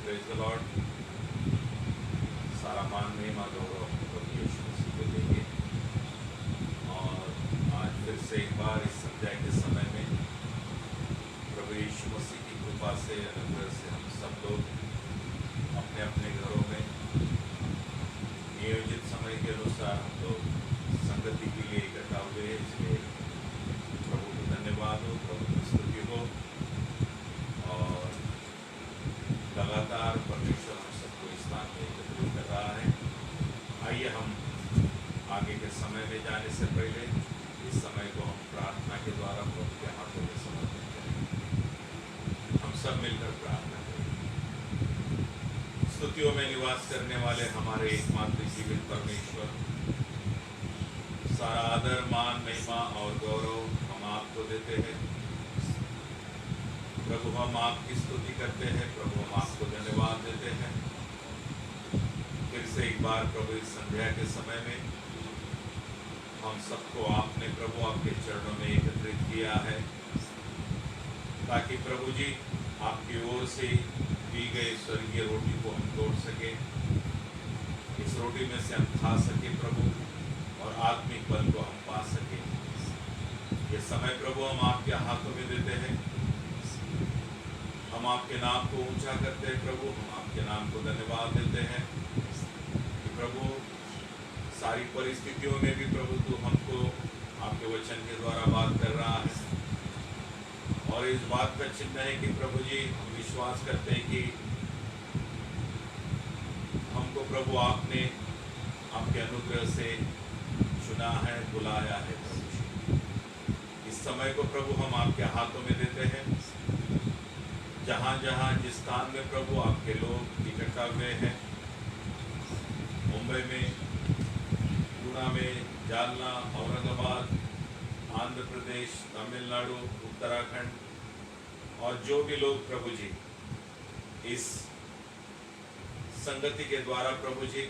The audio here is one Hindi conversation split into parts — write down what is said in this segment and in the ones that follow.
Praise the Lord. सारा मान महिमा गौरव प्रभु यीशु मसीह को देंगे। और आज फिर से एक बार इस संध्या के समय में प्रभु यीशु मसीह की कृपा से, अनुग्रह से हम सब लोग अपने अपने घरों में नियोजित समय के अनुसार हम लोग संगति के लिए इकट्ठा हुए हैं। इसलिए प्रभु को धन्यवाद हो, प्रभु की स्तुति हो। और लगातार परमेश्वर हम सबको इस स्थान में एकत्रित कर रहा है। आइए हम आगे के समय में जाने से पहले इस समय को हम प्रार्थना के द्वारा प्रभु के हाथों में समर्पित करें। हम सब मिलकर प्रार्थना करें। स्तुतियों में निवास करने वाले हमारे एकमात्र जीवित परमेश्वर, सारा आदर, मान, महिमा और गौरव हम आपको देते हैं। प्रभु हम आपकी स्तुति करते हैं, प्रभु हम आपको धन्यवाद देते हैं। फिर से एक बार प्रभु इस संध्या के समय में हम सबको आपने प्रभु आपके चरणों में एकत्रित किया है, ताकि प्रभु जी आपकी ओर से दी गई स्वर्गीय रोटी को हम तोड़ सके, इस रोटी में से हम खा सके प्रभु, और आत्मिक बल को हम पा सके। ये समय प्रभु हम आपके हाथों में देते हैं। हम आपके नाम को ऊंचा करते हैं प्रभु, हम आपके नाम को धन्यवाद देते हैं कि प्रभु सारी परिस्थितियों में भी प्रभु तू हमको आपके वचन के द्वारा बात कर रहा है। और इस बात का चिन्ह है कि प्रभु जी हम विश्वास करते हैं कि हमको प्रभु आपने आपके अनुग्रह से चुना है, बुलाया है। प्रभु जी इस समय को प्रभु हम आपके हाथों में देते हैं। जहाँ जहाँ जिस स्थान में प्रभु आपके लोग इकट्ठा हुए हैं, मुंबई में, पुणे में, जालना, औरंगाबाद, आंध्र प्रदेश, तमिलनाडु, उत्तराखंड, और जो भी लोग प्रभु जी इस संगति के द्वारा प्रभु जी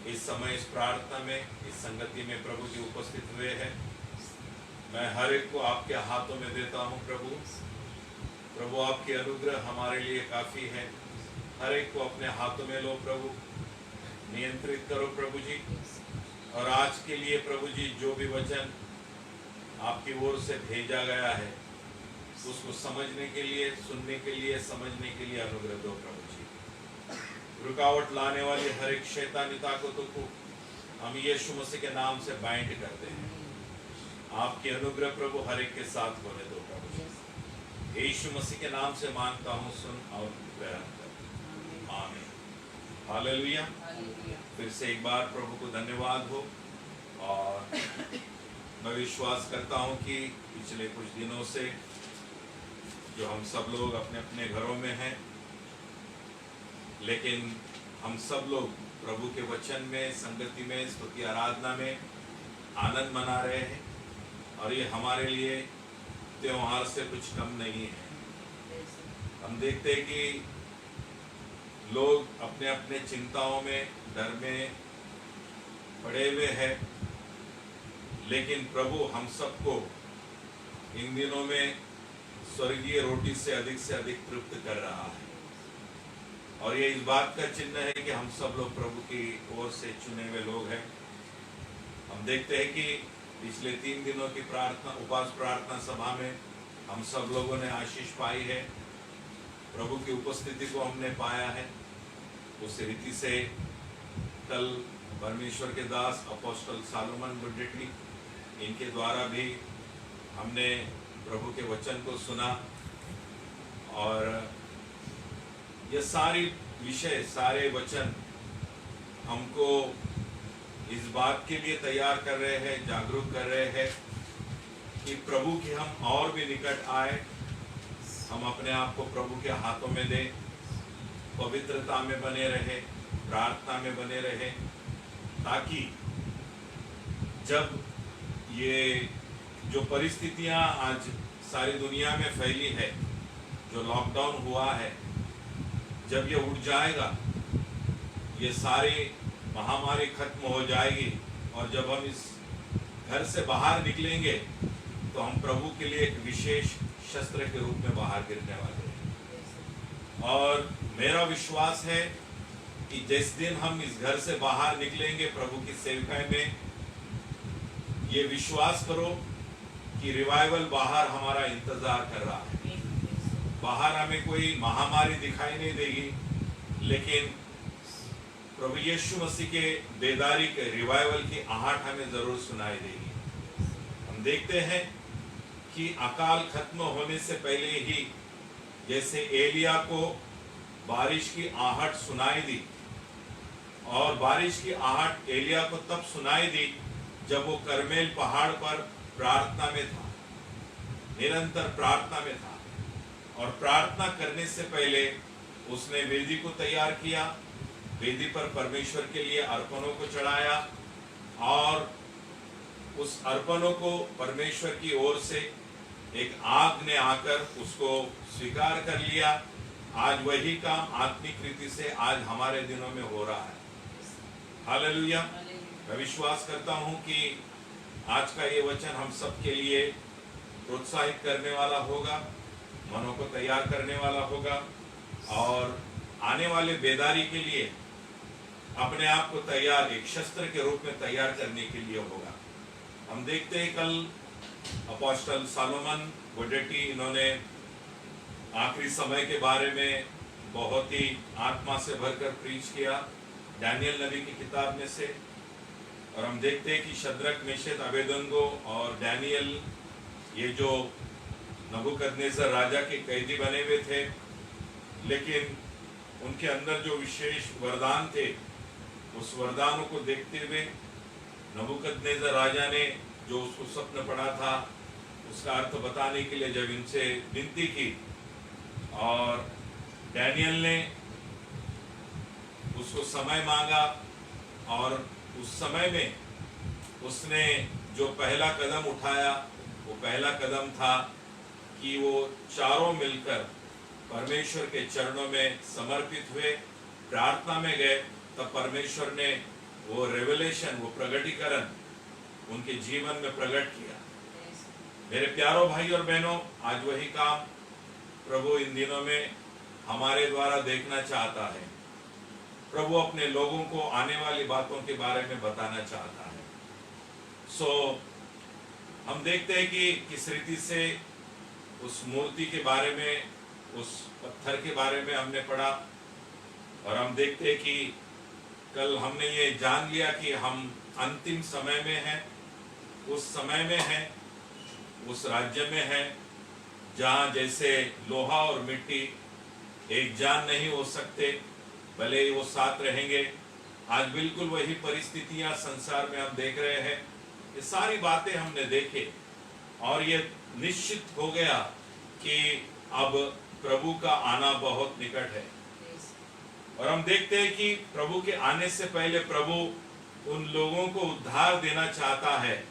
इस समय इस प्रार्थना में, इस संगति में प्रभु जी उपस्थित हुए हैं, मैं हर एक को आपके हाथों में देता हूँ प्रभु। प्रभु आपकी अनुग्रह हमारे लिए काफ़ी है। हर एक को अपने हाथों में लो प्रभु, नियंत्रित करो प्रभु जी। और आज के लिए प्रभु जी जो भी वचन आपकी ओर से भेजा गया है, उसको समझने के लिए, सुनने के लिए, समझने के लिए अनुग्रह दो प्रभु जी। रुकावट लाने वाली हर एक शैतानी ताकतों को हम यीशु मसीह के नाम से बाइंड करते हैं। आपकी अनुग्रह प्रभु हर एक के साथ होने दो प्रभु जी। यीशु मसीह के नाम से मांगता हूँ, सुन और ग्रहण कर। आमीन, हालेलुया। फिर से एक बार प्रभु को धन्यवाद हो। और मैं विश्वास करता हूँ कि पिछले कुछ दिनों से जो हम सब लोग अपने अपने घरों में हैं, लेकिन हम सब लोग प्रभु के वचन में, संगति में, स्तुति आराधना में आनंद मना रहे हैं। और ये हमारे लिए त्योहार से कुछ कम नहीं है। हम देखते हैं कि लोग अपने अपने चिंताओं में, डर में पड़े हुए हैं, लेकिन प्रभु हम सबको इन दिनों में स्वर्गीय रोटी से अधिक तृप्त कर रहा है। और ये इस बात का चिन्ह है कि हम सब लोग प्रभु की ओर से चुने हुए लोग हैं। हम देखते हैं कि पिछले 3 दिनों की प्रार्थना, उपवास प्रार्थना सभा में हम सब लोगों ने आशीष पाई है, प्रभु की उपस्थिति को हमने पाया है। उस रीति से कल परमेश्वर के दास अपोस्टल सालोमन बुड्डेटी, इनके द्वारा भी हमने प्रभु के वचन को सुना। और ये सारी विषय, सारे वचन हमको इस बात के लिए तैयार कर रहे हैं, जागरूक कर रहे हैं कि प्रभु के हम और भी निकट आए, हम अपने आप को प्रभु के हाथों में दें, पवित्रता में बने रहे, प्रार्थना में बने रहे, ताकि जब ये जो परिस्थितियां आज सारी दुनिया में फैली है, जो लॉकडाउन हुआ है, जब ये उठ जाएगा, ये सारी महामारी खत्म हो जाएगी, और जब हम इस घर से बाहर निकलेंगे तो हम प्रभु के लिए एक विशेष शस्त्र के रूप में बाहर गिरने वाले हैं। और मेरा विश्वास है कि जिस दिन हम इस घर से बाहर निकलेंगे प्रभु की सेवकाई में, ये विश्वास करो कि रिवाइवल बाहर हमारा इंतजार कर रहा है। बाहर हमें कोई महामारी दिखाई नहीं देगी, लेकिन प्रभु यीशु मसीह के बेदारी के रिवाइवल की आहट हमें जरूर सुनाई देगी। हम देखते हैं कि अकाल खत्म होने से पहले ही जैसे एलिया को बारिश की आहट सुनाई दी, और बारिश की आहट एलिया को तब सुनाई दी जब वो करमेल पहाड़ पर प्रार्थना में था, निरंतर प्रार्थना में था। और प्रार्थना करने से पहले उसने वेदी को तैयार किया, वेदी पर परमेश्वर के लिए अर्पणों को चढ़ाया, और उस अर्पणों को परमेश्वर की ओर से एक आग ने आकर उसको स्वीकार कर लिया। आज वही काम आत्मिक रीति से आज हमारे दिनों में हो रहा है। हालेलुया। मैं विश्वास करता हूं कि आज का ये वचन हम सबके लिए प्रोत्साहित करने वाला होगा, मनों को तैयार करने वाला होगा, और आने वाले बेदारी के लिए अपने आप को तैयार एक शस्त्र के रूप में तैयार करने के लिए होगा। हम देखते हैं कल अपोस्टल सोलोमन गोडेटी, इन्होंने आखिरी समय के बारे में बहुत ही आत्मा से भरकर प्रीच किया डैनियल नबी की किताब में से। और हम देखते हैं कि शद्रक, मेशक, अबेदनगो और डैनियल, ये जो नबूकदनेस्सर राजा के कैदी बने हुए थे, लेकिन उनके अंदर जो विशेष वरदान थे, उस वरदानों को देखते हुए नबूकदनेस्सर राजा ने जो उसको स्वप्न पढ़ा था उसका अर्थ बताने के लिए जब इनसे विनती की, और डैनियल ने उसको समय मांगा, और उस समय में उसने जो पहला कदम उठाया वो पहला कदम था कि वो चारों मिलकर परमेश्वर के चरणों में समर्पित हुए, प्रार्थना में गए। तब परमेश्वर ने वो रेवलेशन, वो प्रगटीकरण उनके जीवन में प्रकट किया। मेरे प्यारों भाई और बहनों, आज वही काम प्रभु इन दिनों में हमारे द्वारा देखना चाहता है। प्रभु अपने लोगों को आने वाली बातों के बारे में बताना चाहता है। हम देखते हैं कि किस रीति से उस मूर्ति के बारे में, उस पत्थर के बारे में हमने पढ़ा, और हम देखते हैं कि कल हमने ये जान लिया कि हम अंतिम समय में हैं, उस समय में हैं, उस राज्य में हैं जहाँ जैसे लोहा और मिट्टी एक जान नहीं हो सकते, भले ही वो साथ रहेंगे। आज बिल्कुल वही परिस्थितियां संसार में हम देख रहे हैं। ये सारी बातें हमने देखे, और ये निश्चित हो गया कि अब प्रभु का आना बहुत निकट है। और हम देखते हैं कि प्रभु के आने से पहले प्रभु उन लोगों को उद्धार देना चाहता है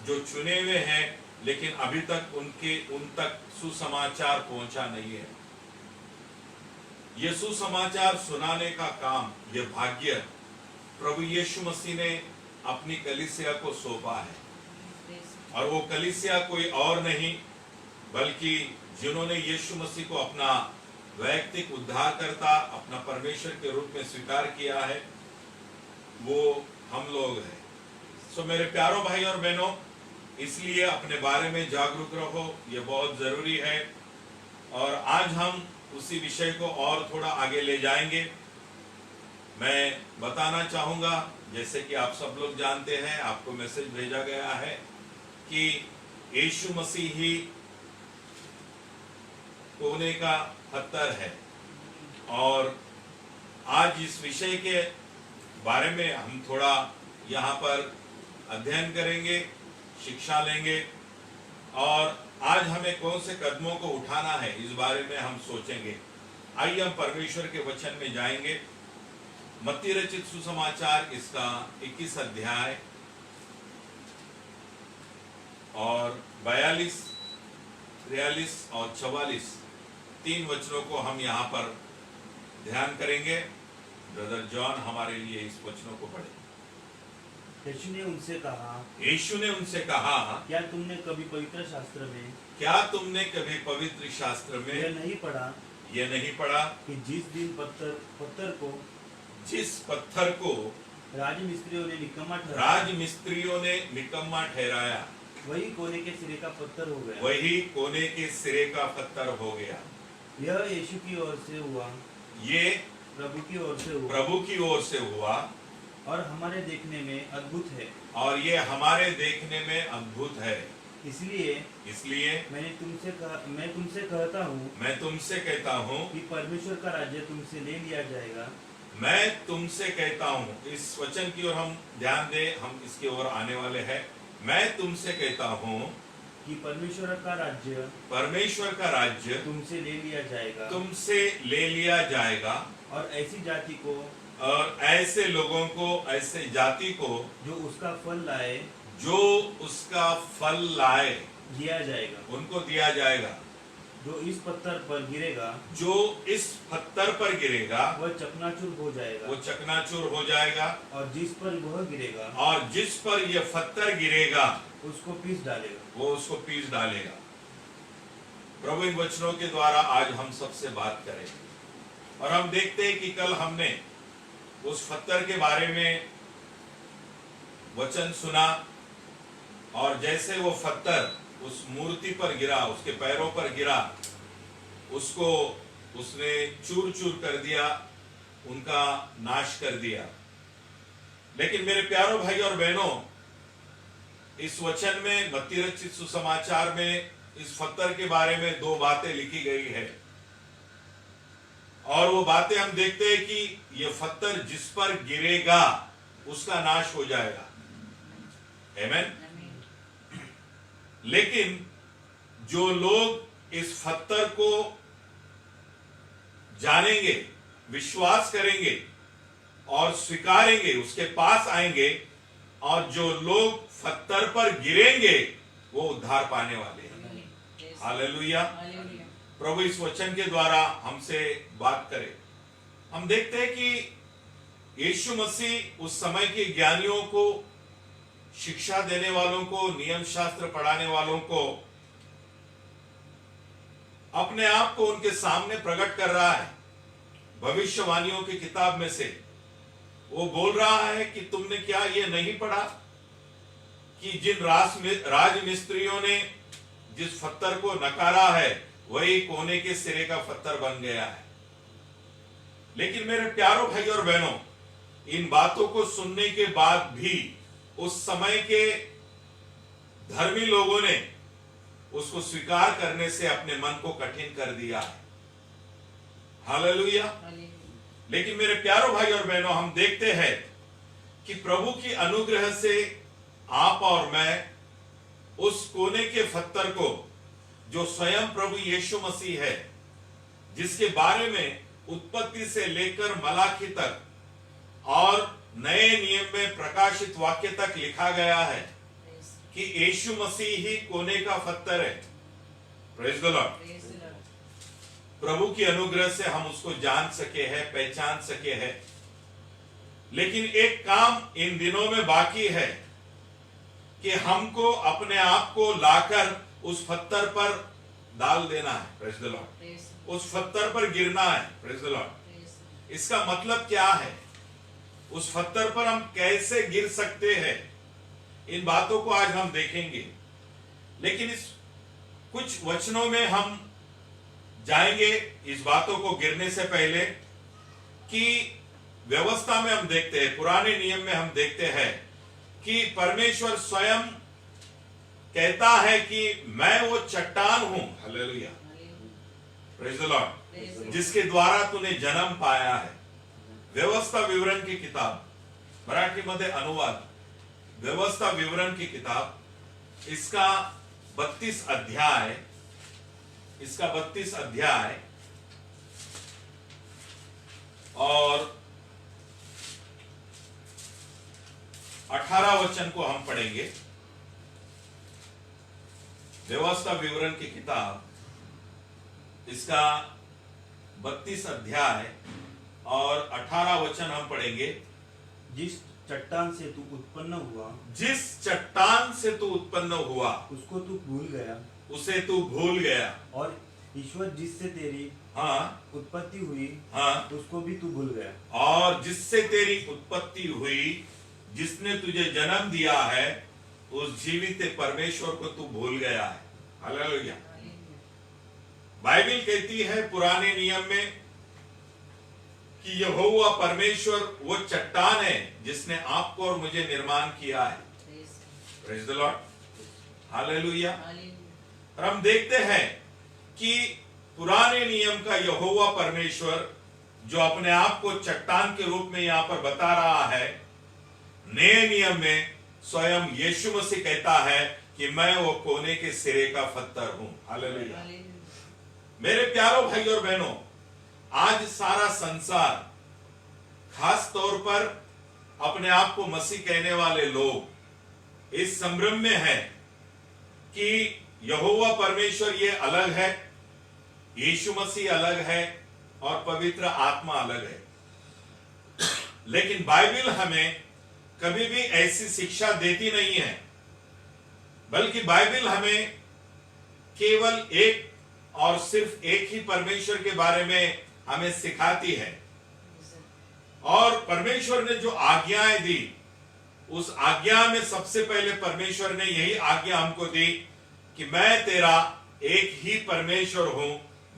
जो चुने हुए हैं, लेकिन अभी तक उन तक सुसमाचार पहुंचा नहीं है। ये सुसमाचार सुनाने का काम, ये भाग्य प्रभु यीशु मसीह ने अपनी कलीसिया को सौंपा है। और वो कलीसिया कोई और नहीं बल्कि जिन्होंने यीशु मसीह को अपना वैयक्तिक उद्धारकर्ता, अपना परमेश्वर के रूप में स्वीकार किया है, वो हम लोग हैं। मेरे प्यारों भाई और बहनों, इसलिए अपने बारे में जागरूक रहो, ये बहुत जरूरी है। और आज हम उसी विषय को और थोड़ा आगे ले जाएंगे। मैं बताना चाहूंगा, जैसे कि आप सब लोग जानते हैं, आपको मैसेज भेजा गया है कि यीशु मसीह ही कोने का पत्थर है। और आज इस विषय के बारे में हम थोड़ा यहाँ पर अध्ययन करेंगे, शिक्षा लेंगे, और आज हमें कौन से कदमों को उठाना है इस बारे में हम सोचेंगे। आइए हम परमेश्वर के वचन में जाएंगे। मत्ती रचित सुसमाचार, इसका 21 अध्याय और 42, 43 और 44 तीन वचनों को हम यहाँ पर ध्यान करेंगे। ब्रदर जॉन हमारे लिए इस वचनों को पढ़े। यीशु ने उनसे कहा, क्या तुमने कभी पवित्र शास्त्र में यह नहीं पढ़ा ये नहीं पढ़ा कि जिस दिन पत्थर को जिस पत्थर को राजमिस्त्रियों ने निकम्मा ठहराया वही कोने के सिरे का पत्थर हो गया। वही कोने के सिरे का पत्थर हो गया। यह यीशु की ओर से हुआ, ये प्रभु की ओर से हुआ, प्रभु की ओर से हुआ और हमारे देखने में अद्भुत है। और ये हमारे देखने में अद्भुत है। इसलिए मैं तुमसे कहता हूँ कि परमेश्वर का राज्य तुमसे ले लिया जाएगा। मैं तुमसे कहता हूँ, इस वचन की ओर हम ध्यान दें, हम इसकी ओर आने वाले हैं। मैं तुमसे कहता हूँ कि परमेश्वर का राज्य तुमसे ले लिया जाएगा और ऐसी जाति को और ऐसे लोगों को, ऐसे जाति को जो उसका फल लाए दिया जाएगा, उनको दिया जाएगा। जो इस पत्थर पर गिरेगा वह चकनाचूर हो जाएगा और जिस पर यह पत्थर गिरेगा उसको पीस डालेगा। प्रभु इन वचनों के द्वारा आज हम सबसे बात करें और हम देखते हैं कि कल हमने उस पत्थर के बारे में वचन सुना और जैसे वो पत्थर उस मूर्ति पर गिरा, उसके पैरों पर गिरा, उसको उसने चूर चूर कर दिया, उनका नाश कर दिया। लेकिन मेरे प्यारों भाई और बहनों, इस वचन में मत्ती रचित सुसमाचार में इस पत्थर के बारे में दो बातें लिखी गई है और वो बातें हम देखते हैं कि ये पत्थर जिस पर गिरेगा उसका नाश हो जाएगा। आमीन। लेकिन जो लोग इस पत्थर को जानेंगे, विश्वास करेंगे और स्वीकारेंगे, उसके पास आएंगे और जो लोग पत्थर पर गिरेंगे वो उद्धार पाने वाले हैं। हालेलुया। प्रभु इस वचन के द्वारा हमसे बात करे। हम देखते हैं कि यीशु मसीह उस समय के ज्ञानियों को, शिक्षा देने वालों को, नियम शास्त्र पढ़ाने वालों को अपने आप को उनके सामने प्रकट कर रहा है। भविष्यवाणियों की किताब में से वो बोल रहा है कि तुमने क्या ये नहीं पढ़ा कि जिन राजमिस्त्रियों ने जिस पत्थर को नकारा है वही कोने के सिरे का पत्थर बन गया है। लेकिन मेरे प्यारों भाई और बहनों, इन बातों को सुनने के बाद भी उस समय के धर्मी लोगों ने उसको स्वीकार करने से अपने मन को कठिन कर दिया है। हालेलुया। लेकिन मेरे प्यारों भाई और बहनों, हम देखते हैं कि प्रभु की अनुग्रह से आप और मैं उस कोने के पत्थर को, जो स्वयं प्रभु यीशु मसीह है, जिसके बारे में उत्पत्ति से लेकर मलाकी तक और नए नियम में प्रकाशित वाक्य तक लिखा गया है कि यीशु मसीह ही कोने का पत्थर है। Praise the Lord. प्रभु की अनुग्रह से हम उसको जान सके हैं, पहचान सके हैं। लेकिन एक काम इन दिनों में बाकी है कि हमको अपने आप को लाकर उस पत्थर पर डाल देना है। Praise the Lord. उस पत्थर पर गिरना है। Praise the Lord. इसका मतलब क्या है? उस पत्थर पर हम कैसे गिर सकते हैं, इन बातों को आज हम देखेंगे। लेकिन इस कुछ वचनों में हम जाएंगे इस बातों को गिरने से पहले कि व्यवस्था में हम देखते हैं, पुराने नियम में हम देखते हैं कि परमेश्वर स्वयं कहता है कि मैं वो चट्टान हूं। हालेलुया। Praise the Lord. जिसके द्वारा तूने जन्म पाया है। व्यवस्था विवरण की किताब, मराठी मध्ये अनुवाद, व्यवस्था विवरण की किताब, इसका 32 अध्याय, और 18 वचन को हम पढ़ेंगे। व्यवस्था विवरण की किताब, इसका 32 अध्याय और 18 वचन हम पढ़ेंगे। जिस चट्टान से तू उत्पन्न हुआ उसको तू भूल गया, उसे तू भूल गया, और ईश्वर जिससे तेरी हाँ उत्पत्ति हुई हाँ, उसको भी तू भूल गया। और जिससे तेरी उत्पत्ति हुई, जिसने तुझे जन्म दिया है, उस जीवित परमेश्वर को तू भूल गया है। हालेलुया। बाइबल कहती है पुराने नियम में कि यहोवा परमेश्वर वो चट्टान है जिसने आपको और मुझे निर्माण किया है। Praise the Lord, hallelujah. और हम देखते हैं कि पुराने नियम का यहोवा परमेश्वर जो अपने आप को चट्टान के रूप में यहां पर बता रहा है, नए नियम में स्वयं यीशु मसीह कहता है कि मैं वो कोने के सिरे का पत्थर हूं। हालेलुया। मेरे प्यारों भाई और बहनों, आज सारा संसार, खास तौर पर अपने आप को मसीह कहने वाले लोग इस संभ्रम में है कि यहोवा परमेश्वर ये अलग है, यीशु मसीह अलग है और पवित्र आत्मा अलग है। लेकिन बाइबल हमें कभी भी ऐसी शिक्षा देती नहीं है, बल्कि बाइबल हमें केवल एक और सिर्फ एक ही परमेश्वर के बारे में हमें सिखाती है। और परमेश्वर ने जो आज्ञाएं दी, उस आज्ञा में सबसे पहले परमेश्वर ने यही आज्ञा हमको दी कि मैं तेरा एक ही परमेश्वर हूं,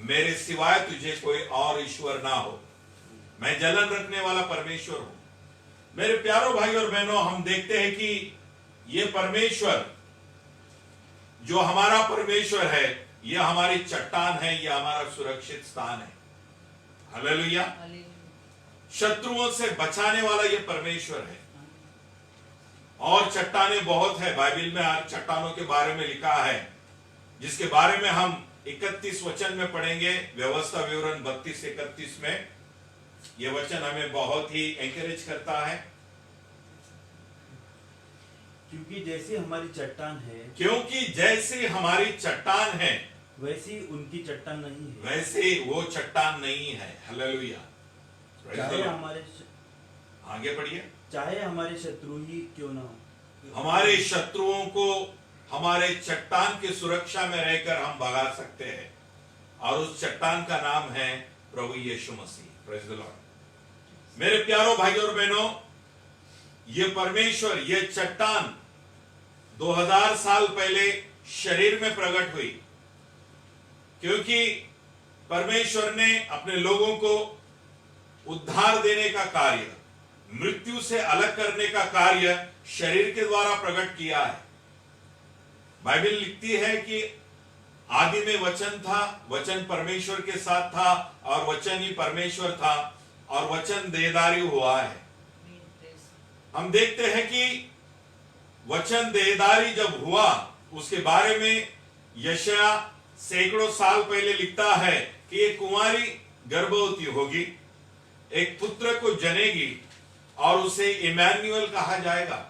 मेरे सिवाय तुझे कोई और ईश्वर ना हो, मैं जलन रखने वाला परमेश्वर हूं। मेरे प्यारों भाई और बहनों, हम देखते हैं कि ये परमेश्वर जो हमारा परमेश्वर है, ये हमारी चट्टान है, ये हमारा सुरक्षित स्थान है। हालेलुया। शत्रुओं से बचाने वाला ये परमेश्वर है। और चट्टानें बहुत है, बाइबल में आज चट्टानों के बारे में लिखा है, जिसके बारे में हम 31 वचन में पढ़ेंगे, व्यवस्था विवरण 32-31 में। यह वचन हमें बहुत ही एंकरेज करता है। क्योंकि जैसी हमारी चट्टान है, क्योंकि जैसी हमारी चट्टान है, वैसी उनकी चट्टान नहीं है। वैसे वो चट्टान नहीं है। हालेलुया। चाहे हमारे आगे पढ़िए। चाहे हमारे शत्रु ही क्यों ना हो, हमारे शत्रुओं को हमारे चट्टान की सुरक्षा में रहकर हम भगा सकते हैं, और उस चट्टान का नाम है प्रभु Yeshu Masih. Praise the lord. मेरे प्यारों भाइयों और बहनों, ये परमेश्वर, ये चट्टान 2000 साल पहले शरीर में प्रकट हुई, क्योंकि परमेश्वर ने अपने लोगों को उद्धार देने का कार्य, मृत्यु से अलग करने का कार्य शरीर के द्वारा प्रकट किया है। बाइबल लिखती है कि आदि में वचन था, वचन परमेश्वर के साथ था, और वचन ही परमेश्वर था, और वचन देहधारी हुआ है। हम देखते हैं कि वचन देहधारी जब हुआ, उसके बारे में यशायाह सैकड़ों साल पहले लिखता है कि एक कुंवारी गर्भवती होगी, एक पुत्र को जनेगी, और उसे इमैनुअल कहा जाएगा।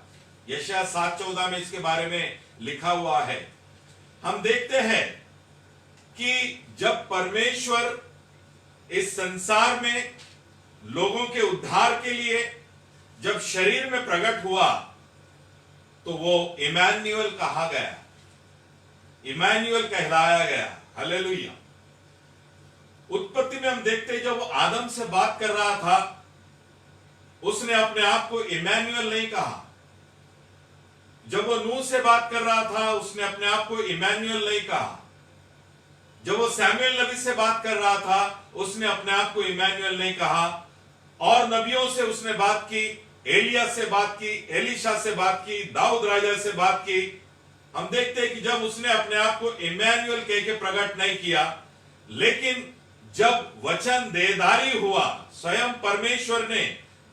यशायाह 7:14 में इसके बारे में लिखा हुआ है। हम देखते हैं कि जब परमेश्वर इस संसार में लोगों के उद्धार के लिए जब शरीर में प्रकट हुआ, तो वो इमैनुअल कहा गया, इमैनुअल कहलाया गया। हालेलुया। उत्पत्ति में हम देखते हैं, जब वो आदम से बात कर रहा था, उसने अपने आप को इमैनुअल नहीं कहा। जब वो नूह से बात कर रहा था, उसने अपने आप को इमैनुअल नहीं कहा। जब वो सैमुएल नबी से बात कर रहा था, उसने अपने आप को इमैनुअल नहीं कहा। और नबियों से उसने बात की, एलिया से बात की, एलीशा से बात की, दाऊद राजा से बात की। हम देखते हैं कि जब उसने अपने आप को इमैनुअल कह के प्रकट नहीं किया, लेकिन जब वचन देहधारी हुआ, स्वयं परमेश्वर ने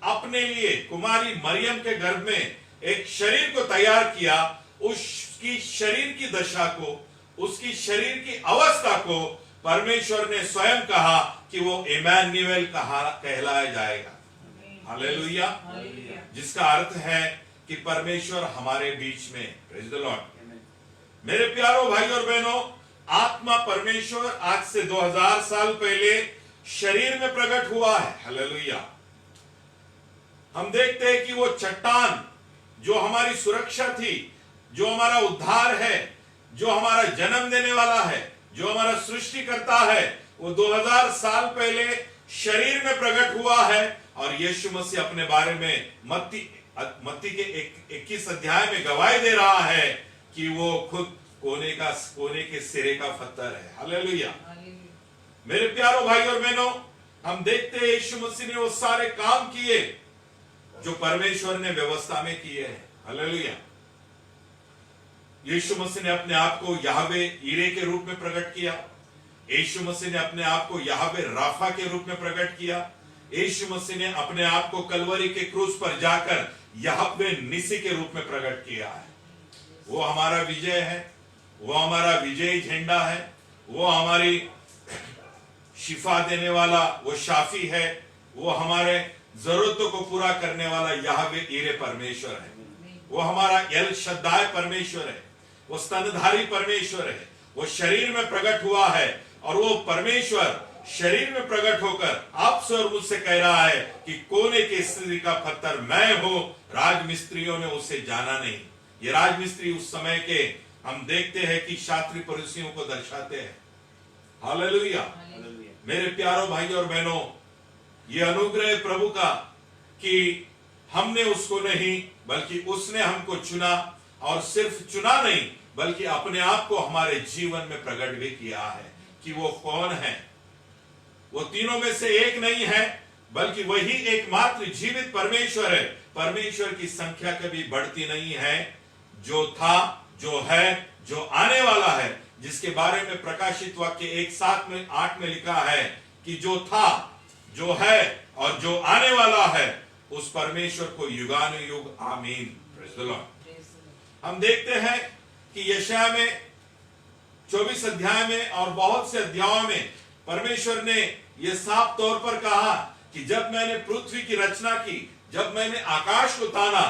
अपने लिए कुमारी मरियम के गर्भ में एक शरीर को तैयार किया, उसकी शरीर की दशा को, उसकी शरीर की अवस्था को परमेश्वर ने स्वयं कहा कि वो इमैनुअल कहलाया जाएगा। हालेलुया। जिसका अर्थ है कि परमेश्वर हमारे बीच में। Praise the lord. मेरे प्यारों भाई और बहनों, आत्मा परमेश्वर आज से 2000 साल पहले शरीर में प्रकट हुआ है। हालेलुया। हम देखते हैं कि वो चट्टान जो हमारी सुरक्षा थी, जो हमारा उद्धार है, जो हमारा जन्म देने वाला है, जो हमारा सृष्टिकर्ता है वो 2000 साल पहले शरीर में प्रकट हुआ है। और यीशु मसीह अपने बारे में मत्ती के 21 अध्याय में गवाही दे रहा है कि वो खुद कोने के सिरे का पत्थर है। हालेलुया। मेरे प्यारो भाई और बहनों, हम देखते हैं यीशु मसीह ने वो सारे काम किए जो परमेश्वर ने व्यवस्था में किए हैं। हालेलुया। यीशु मसीह ने अपने आप को याहवे ईरे के रूप में प्रकट किया। यीशु मसीह ने अपने आप को याहवे राफा के रूप में प्रकट किया। यीशु मसीह ने अपने आप को कलवरी के क्रूस पर जाकर याहवे निसी के रूप में प्रकट किया है। वो हमारा विजय है, वो हमारा विजयी झंडा है, वो हमारी शिफा देने वाला वो शाफी है, वो हमारे जरूरतों को पूरा करने वाला याहवे ईरे परमेश्वर है। वो हमारा एल शद्दाय परमेश्वर है, वो स्तनधारी परमेश्वर है। वो शरीर में प्रकट हुआ है और वो परमेश्वर शरीर में प्रकट होकर आपसे और मुझसे कह रहा है कि कोने के सिरे का पत्थर मैं हूं। राजमिस्त्रियों ने उसे जाना नहीं। ये राजमिस्त्री उस समय के हम देखते हैं कि शास्त्री फरीसियों को दर्शाते हैं। हालेलुया। मेरे प्यारो भाई और बहनों, ये अनुग्रह प्रभु का कि हमने उसको नहीं बल्कि उसने हमको चुना, और सिर्फ चुना नहीं बल्कि अपने आप को हमारे जीवन में प्रकट भी किया है कि वो कौन है। वो तीनों में से एक नहीं है बल्कि वही एकमात्र जीवित परमेश्वर है। परमेश्वर की संख्या कभी बढ़ती नहीं है। जो था, जो है, जो आने वाला है, जिसके बारे में प्रकाशित वाक्य 1:7-8 में लिखा है कि जो था, जो है और जो आने वाला है, उस परमेश्वर को युगानुयुग आमीन। Praise the Lord. हम देखते हैं कि यशायाह में 24 अध्याय में और बहुत से अध्यायों में परमेश्वर ने यह साफ तौर पर कहा कि जब मैंने पृथ्वी की रचना की, जब मैंने आकाश को ताना,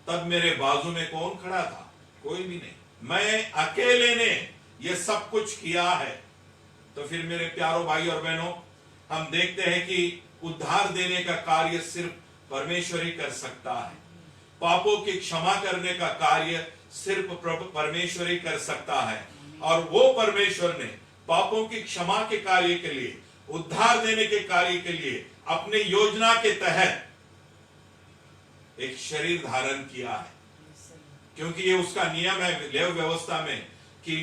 तब मेरे बाजू में कौन खड़ा था? कोई भी नहीं। मैं अकेले ने यह सब कुछ किया है। तो फिर मेरे प्यारो भाई और बहनों, हम देखते हैं कि उद्धार देने का कार्य सिर्फ परमेश्वर ही कर सकता है। पापों की क्षमा करने का कार्य सिर्फ परमेश्वर ही कर सकता है। और वो परमेश्वर ने पापों की क्षमा के कार्य के लिए, उद्धार देने के कार्य के लिए अपने योजना के तहत एक शरीर धारण किया है। क्योंकि ये उसका नियम है लेव व्यवस्था में कि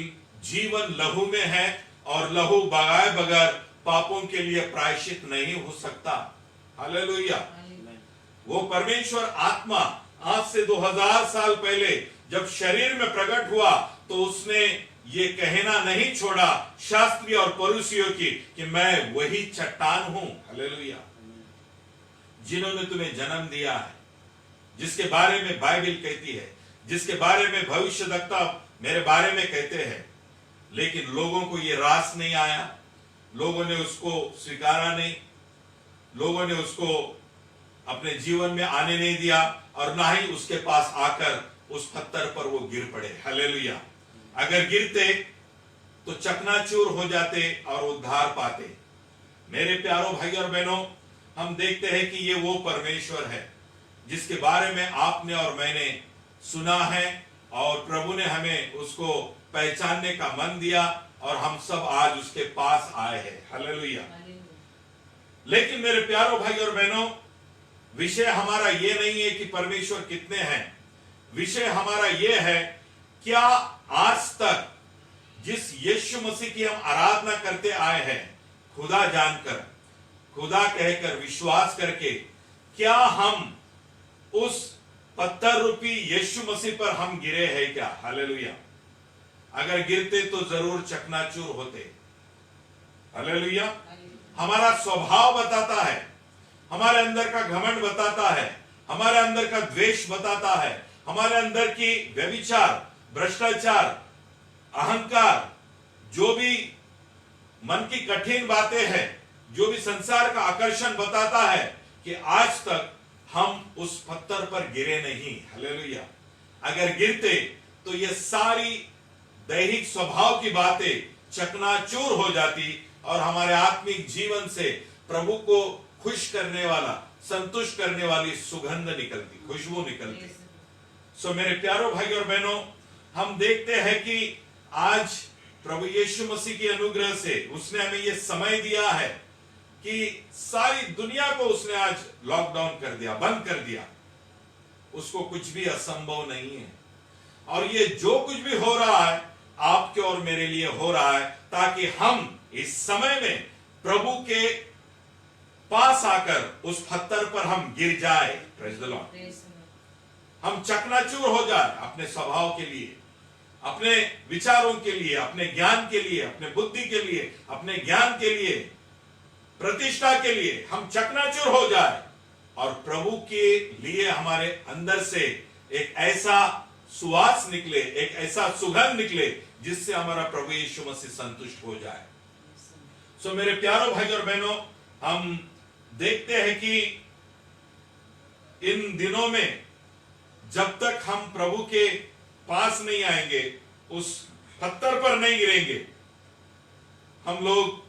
जीवन लहू में है और लहू बगाए बगैर पापों के लिए प्रायश्चित नहीं हो सकता। हालेलुया। वो परमेश्वर आत्मा आज से 2000 साल पहले जब शरीर में प्रकट हुआ तो उसने ये कहना नहीं छोड़ा शास्त्री और फरीसियों की कि मैं वही चट्टान हूं। हालेलुया। जिन्होंने तुम्हें जन्म दिया है, जिसके बारे में बाइबल कहती है, जिसके बारे में भविष्यवक्ता मेरे बारे में कहते हैं, लेकिन लोगों को ये रास नहीं आया, लोगों ने उसको स्वीकारा नहीं, लोगों ने उसको अपने जीवन में आने नहीं दिया और ना ही उसके पास आकर उस पत्थर पर वो गिर पड़े। हालेलुया। अगर गिरते तो चकनाचूर हो जाते और उद्धार पाते। मेरे प्यारो भाई और बहनों, हम देखते हैं कि ये वो परमेश्वर है जिसके बारे में आपने और मैंने सुना है और प्रभु ने हमें उसको पहचानने का मन दिया और हम सब आज उसके पास आए हैं। हालेलुया। लेकिन मेरे प्यारो भाई और बहनों, विषय हमारा ये नहीं है कि परमेश्वर कितने हैं। विषय हमारा ये है, क्या आज तक जिस यीशु मसीह की हम आराधना करते आए हैं, खुदा जानकर, खुदा कहकर, विश्वास करके, क्या हम उस पत्थर रूपी यीशु मसीह पर हम गिरे हैं क्या? हालेलुया। अगर गिरते तो जरूर चकनाचूर होते। हालेलुया। हमारा स्वभाव बताता है, हमारे अंदर का घमंड बताता है, हमारे अंदर का द्वेष बताता है, हमारे अंदर की व्यभिचार, भ्रष्टाचार, अहंकार, जो भी मन की कठिन बातें हैं, जो भी संसार का आकर्षण बताता है कि आज तक हम उस पत्थर पर गिरे नहीं। हालेलुया। अगर गिरते तो ये सारी दैहिक स्वभाव की बातें चकनाचूर हो जाती और हमारे आत्मिक जीवन से प्रभु को खुश करने वाला, संतुष्ट करने वाली सुगंध निकलती, खुशबू निकलती। सो मेरे प्यारो भाई और बहनों, हम देखते हैं कि आज प्रभु यीशु मसीह के अनुग्रह से उसने हमें यह समय दिया है कि सारी दुनिया को उसने आज लॉकडाउन कर दिया, बंद कर दिया। उसको कुछ भी असंभव नहीं है। और ये जो कुछ भी हो रहा है आपके और मेरे लिए हो रहा है, ताकि हम इस समय में प्रभु के पास आकर उस पत्थर पर हम गिर जाए। Praise the Lord. हम चकनाचूर हो जाए अपने स्वभाव के लिए, अपने विचारों के लिए, अपने ज्ञान के लिए, अपने बुद्धि के लिए, अपने ज्ञान के लिए, प्रतिष्ठा के लिए हम चकनाचूर हो जाए और प्रभु के लिए हमारे अंदर से एक ऐसा सुवास निकले, एक ऐसा सुगंध निकले जिससे हमारा प्रभु यीशु मसीह संतुष्ट हो जाए। सो मेरे प्यारों भाई और बहनों, हम देखते हैं कि इन दिनों में जब तक हम प्रभु के पास नहीं आएंगे, उस पत्थर पर नहीं गिरेंगे, हम लोग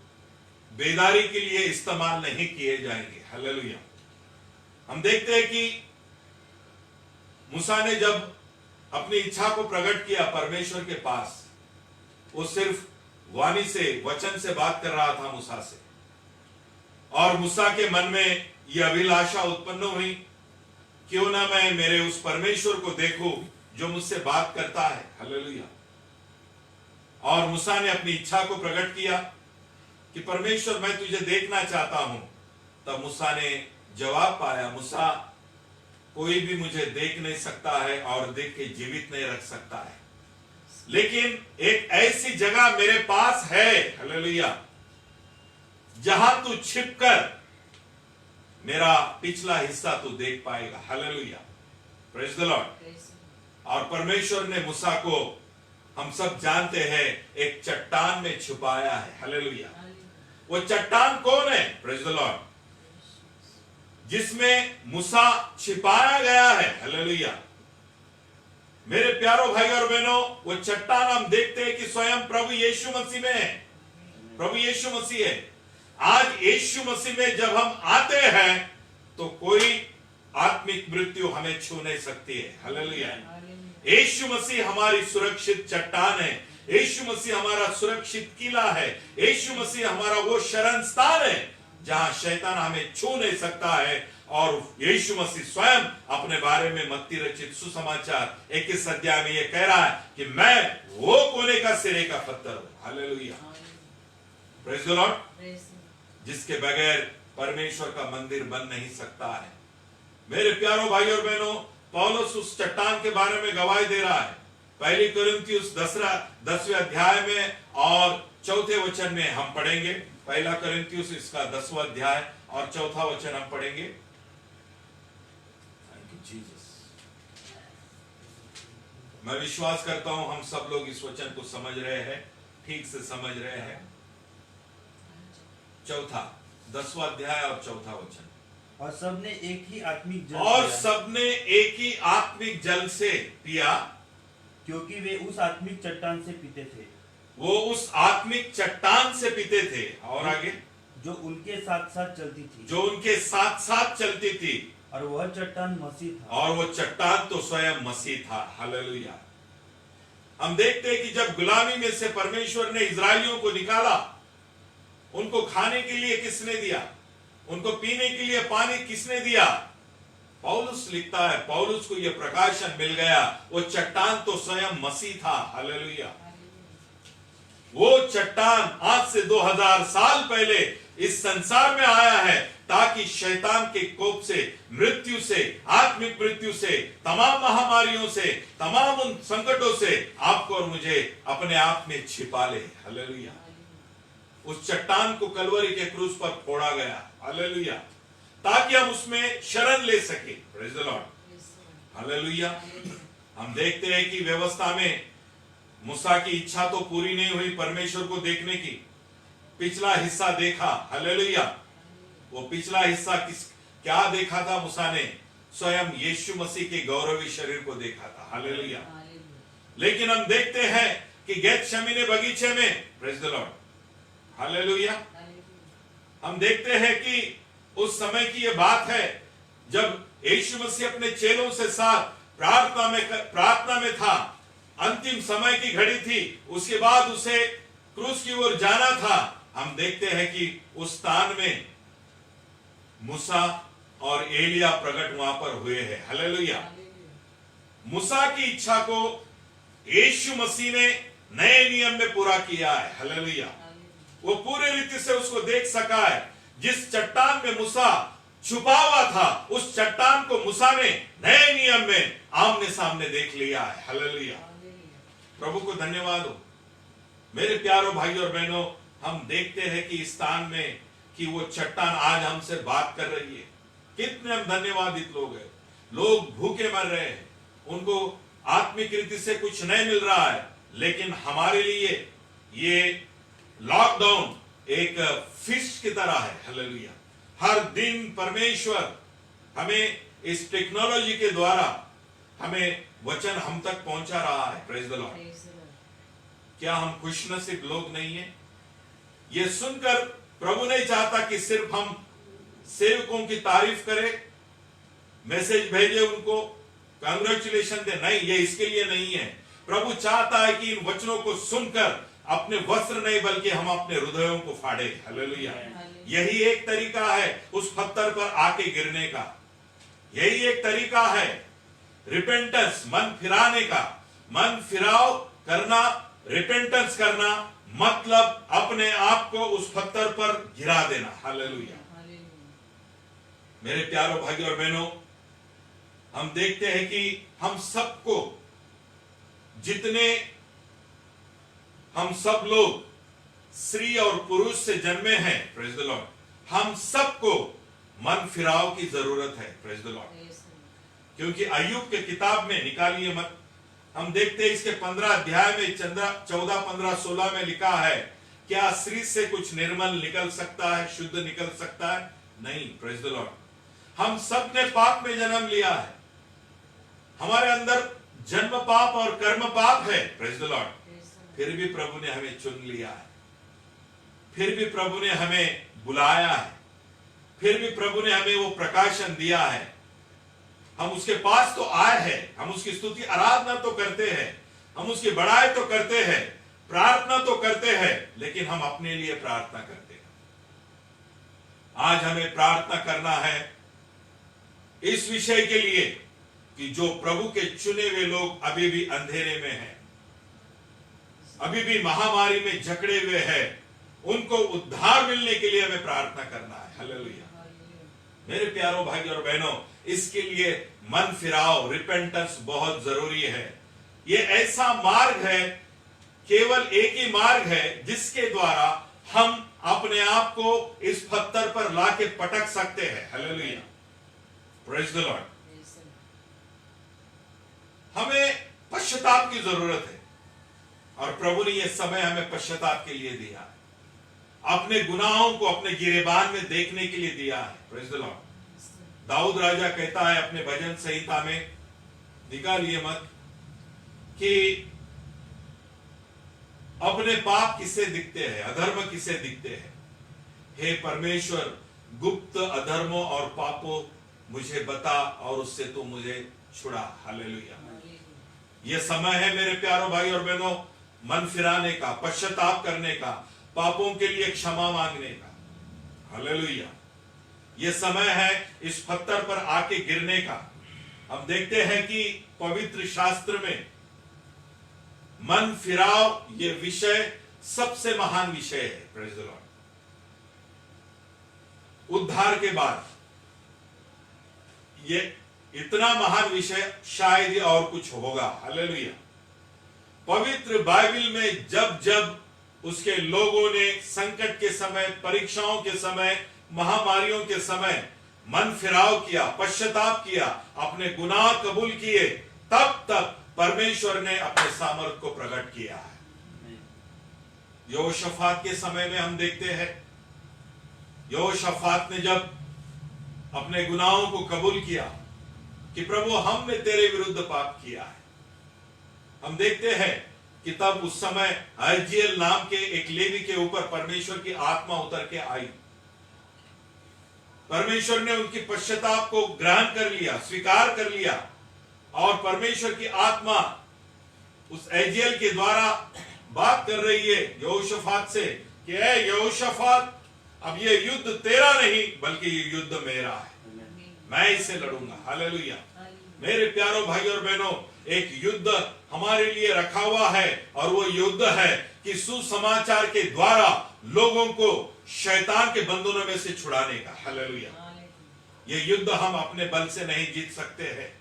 बेदारी के लिए इस्तेमाल नहीं किए जाएंगे। हालेलुया। हम देखते हैं कि मूसा ने जब अपनी इच्छा को प्रकट किया परमेश्वर के पास, वो सिर्फ वाणी से, वचन से बात कर रहा था मूसा से, और मूसा के मन में यह अभिलाषा उत्पन्न हुई, क्यों ना मैं मेरे उस परमेश्वर को देखूं जो मुझसे बात करता है। हालेलुया। और मूसा ने अपनी इच्छा को प्रकट किया कि परमेश्वर मैं तुझे देखना चाहता हूं। तब मूसा ने जवाब पाया, मूसा कोई भी मुझे देख नहीं सकता है और देख के जीवित नहीं रख सकता है, लेकिन एक ऐसी जगह मेरे पास है, हालेलुया, जहां तू छिपकर मेरा पिछला हिस्सा तू देख पाएगा। हालेलुया। Praise the Lord. और परमेश्वर ने मूसा को, हम सब जानते हैं, एक चट्टान में छुपाया है। हालेलुया। वो चट्टान कौन है? Praise the Lord. जिसमें मूसा छिपाया गया है। हालेलुया। मेरे प्यारों भाई और बहनों, वो चट्टान हम देखते हैं कि स्वयं प्रभु यीशु मसीह में है। प्रभु यीशु मसीह है। आज यीशु मसीह में जब हम आते हैं तो कोई आत्मिक मृत्यु हमें छू नहीं सकती है। हालेलुया। यीशु मसीह हमारी सुरक्षित चट्टान है। यीशु मसीह हमारा सुरक्षित किला है। यीशु मसीह हमारा वो शरण स्थान है जहां शैतान हमें छू नहीं सकता है। और यीशु मसीह स्वयं अपने बारे में मत्ती रचित सुसमाचार 21 अध्याय में यह कह रहा है कि मैं वो कोने का सिरे का पत्थर हूं। हालेलुया। Praise the Lord. जिसके बगैर परमेश्वर का मंदिर बन नहीं सकता है। मेरे प्यारों भाई और बहनों, पौलुस उस चट्टान के बारे में गवाही दे रहा है। पहली कुरिन्थियुस 10वें अध्याय में और 4थे वचन में हम पढ़ेंगे। पहला कुरिन्थियुस इसका 10वां अध्याय और 4था वचन हम पढ़ेंगे। Thank you Jesus. मैं विश्वास करता हूं हम सब लोग इस वचन को समझ रहे हैं, ठीक से समझ रहे हैं। 10वां अध्याय और 4था वचन। और सबने एक ही आत्मिक जल और पिया, सबने एक ही आत्मिक जल से पिया, क्योंकि वे उस आत्मिक चट्टान से पीते थे, वो उस आत्मिक चट्टान से पीते थे। और आगे, जो उनके साथ साथ चलती थी, जो उनके साथ साथ चलती थी। और वह चट्टान मसीह था। और वो चट्टान तो स्वयं मसीह था। हालेलुया। हम देखते हैं कि जब गुलामी में से परमेश्वर ने इजरायलियों को निकाला, उनको खाने के लिए किसने दिया? उनको पीने के लिए पानी किसने दिया? पौलुस लिखता है, पौलुस को यह प्रकाशन मिल गया, वो चट्टान तो स्वयं मसीह था। हालेलुया। वो चट्टान आज से 2000 साल पहले इस संसार में आया है ताकि शैतान के कोप से, मृत्यु से, आत्मिक मृत्यु से, तमाम महामारियों से, तमाम उन संकटों से आपको और मुझे अपने आप में छिपा ले। हालेलुया। उस चट्टान को कलवरी के क्रूस पर फोड़ा गया। हालेलुया। ताकि हम उसमें शरण ले सके। Praise the Lord. हालेलुया। हम देखते हैं कि व्यवस्था में मूसा की इच्छा तो पूरी नहीं हुई परमेश्वर को देखने की। पिछला हिस्सा देखा। हालेलुया। वो पिछला हिस्सा क्या देखा था मूसा ने? स्वयं यीशु मसीह के गौरवी शरीर को देखा था। हालेलुया। लेकिन हम देखते हैं कि गेतशमनी बगीचे में, प्रेज़ द लॉर्ड, हालेलुया, हम देखते हैं कि उस समय की यह बात है जब यीशु मसीह अपने चेलों से साथ प्रार्थना में था। अंतिम समय की घड़ी थी। उसके बाद उसे क्रूस की ओर जाना था, हम देखते हैं कि उस स्थान में मूसा और एलिया प्रकट वहां पर हुए हैं। हालेलुया। मूसा की इच्छा को यीशु मसीह ने नए नियम में पूरा किया है। हालेलुया। वो पूरे रीति से उसको देख सका है। जिस चट्टान में मूसा छुपा हुआ था, उस चट्टान को मूसा ने नए नियम में आमने सामने देख लिया है। हालेलुया। प्रभु को धन्यवाद हो। मेरे प्यारों भाइयों और बहनों, हम देखते हैं कि इस स्थान में कि वो चट्टान आज हमसे बात कर रही है। कितने हम धन्यवादित लोग हैं। लोग भूखे मर रहे हैं, उनको आत्मिक रीति से कुछ नहीं मिल रहा है, लेकिन हमारे लिए ये लॉकडाउन एक फिश की तरह है। हालेलुया। हर दिन परमेश्वर हमें इस टेक्नोलॉजी के द्वारा हमें वचन हम तक पहुंचा रहा है। Praise the Lord. क्या हम खुशनसीब लोग नहीं है? ये सुनकर प्रभु नहीं चाहता कि सिर्फ हम सेवकों की तारीफ करें, मैसेज भेजे, उनको कांग्रेचुलेशन दे। नहीं, ये इसके लिए नहीं है। प्रभु चाहता है कि इन वचनों को सुनकर अपने वस्त्र नहीं बल्कि हम अपने हृदयों को फाड़े। हालेलुया। यही एक तरीका है उस पत्थर पर आके गिरने का। यही एक तरीका है रिपेंटेंस, मन फिराने का। मन फिराव करना, रिपेंटेंस करना मतलब अपने आप को उस पत्थर पर गिरा देना। हालेलुया। मेरे प्यारों भाइयों और बहनों, हम देखते हैं कि हम सबको, जितने हम सब लोग स्त्री और पुरुष से जन्मे हैं, प्रेज द लॉर्ड, हम सबको मन फिराव की जरूरत है। Praise the Lord. क्योंकि अय्यूब के किताब में, निकालिए मत, हम देखते हैं इसके 15 अध्याय में 14, 15, 16 में लिखा है, क्या स्त्री से कुछ निर्मल निकल सकता है, शुद्ध निकल सकता है? नहीं। Praise the Lord. हम सब ने पाप में जन्म लिया है। हमारे अंदर जन्म पाप और कर्म पाप है। Praise the Lord. फिर भी प्रभु ने हमें चुन लिया है, फिर भी प्रभु ने हमें बुलाया है, फिर भी प्रभु ने हमें वो प्रकाशन दिया है। हम उसके पास तो आए हैं, हम उसकी स्तुति आराधना तो करते हैं, हम उसकी बड़ाई तो करते हैं, प्रार्थना तो करते हैं, लेकिन हम अपने लिए प्रार्थना करते हैं। आज हमें प्रार्थना करना है इस विषय के लिए कि जो प्रभु के चुने हुए लोग अभी भी अंधेरे में हैं, अभी भी महामारी में जकड़े हुए हैं, उनको उद्धार मिलने के लिए हमें प्रार्थना करना है। हालेलुया। मेरे प्यारों भाइयों और बहनों, इसके लिए मन फिराव, रिपेंटेंस बहुत जरूरी है। ये ऐसा मार्ग है, केवल एक ही मार्ग है जिसके द्वारा हम अपने आप को इस पत्थर पर लाके पटक सकते हैं। हालेलुया। Praise the Lord. हमें पश्चाताप की जरूरत है और प्रभु ने यह समय हमें पश्चाताप के लिए दिया है, अपने गुनाहों को अपने गिरेबान में देखने के लिए दिया है। Praise the lord. दाऊद राजा कहता है अपने भजन संहिता में, निकालिए मत, कि अपने पाप किसे दिखते हैं, अधर्म किसे दिखते हैं। हे परमेश्वर, गुप्त अधर्मों और पापों मुझे बता और उससे तू मुझे छुड़ा। हालेलुया। यह समय है मेरे प्यारों भाई और बहनों, मन फिराने का, पश्चाताप करने का, पापों के लिए क्षमा मांगने का। हालेलुया। यह समय है इस पत्थर पर आके गिरने का। हम देखते हैं कि पवित्र शास्त्र में मन फिराव ये विषय सबसे महान विषय है। Praise the Lord. उद्धार के बाद ये इतना महान विषय शायद ही और कुछ होगा। हालेलुया। पवित्र बाइबल में जब जब उसके लोगों ने संकट के समय, परीक्षाओं के समय, महामारियों के समय मन फिराव किया, पश्चाताप किया, अपने गुनाह कबूल किए, तब तक परमेश्वर ने अपने सामर्थ को प्रकट किया है। यहोशाफात के समय में हम देखते हैं, यहोशाफात ने जब अपने गुनाहों को कबूल किया कि प्रभु हमने तेरे विरुद्ध पाप किया है, हम देखते हैं कि तब उस समय हजजिएल नाम के एक लेवी के ऊपर परमेश्वर की आत्मा उतर के आई। परमेश्वर ने उनकी पश्चाताप को ग्रहण कर लिया, स्वीकार कर लिया, और परमेश्वर की आत्मा उस हजजिएल के द्वारा बात कर रही है यहोशाफात से कि ए यहोशाफात, अब ये युद्ध तेरा नहीं बल्कि ये युद्ध मेरा है, मैं इसे लड़ूंगा। हालेलुया। मेरे प्यारों भाई और बहनों, एक युद्ध हमारे लिए रखा हुआ है और वो युद्ध है कि सुसमाचार के द्वारा लोगों को शैतान के बंधनों में से छुड़ाने का। हालेलुया। ये युद्ध हम अपने बल से नहीं जीत सकते हैं।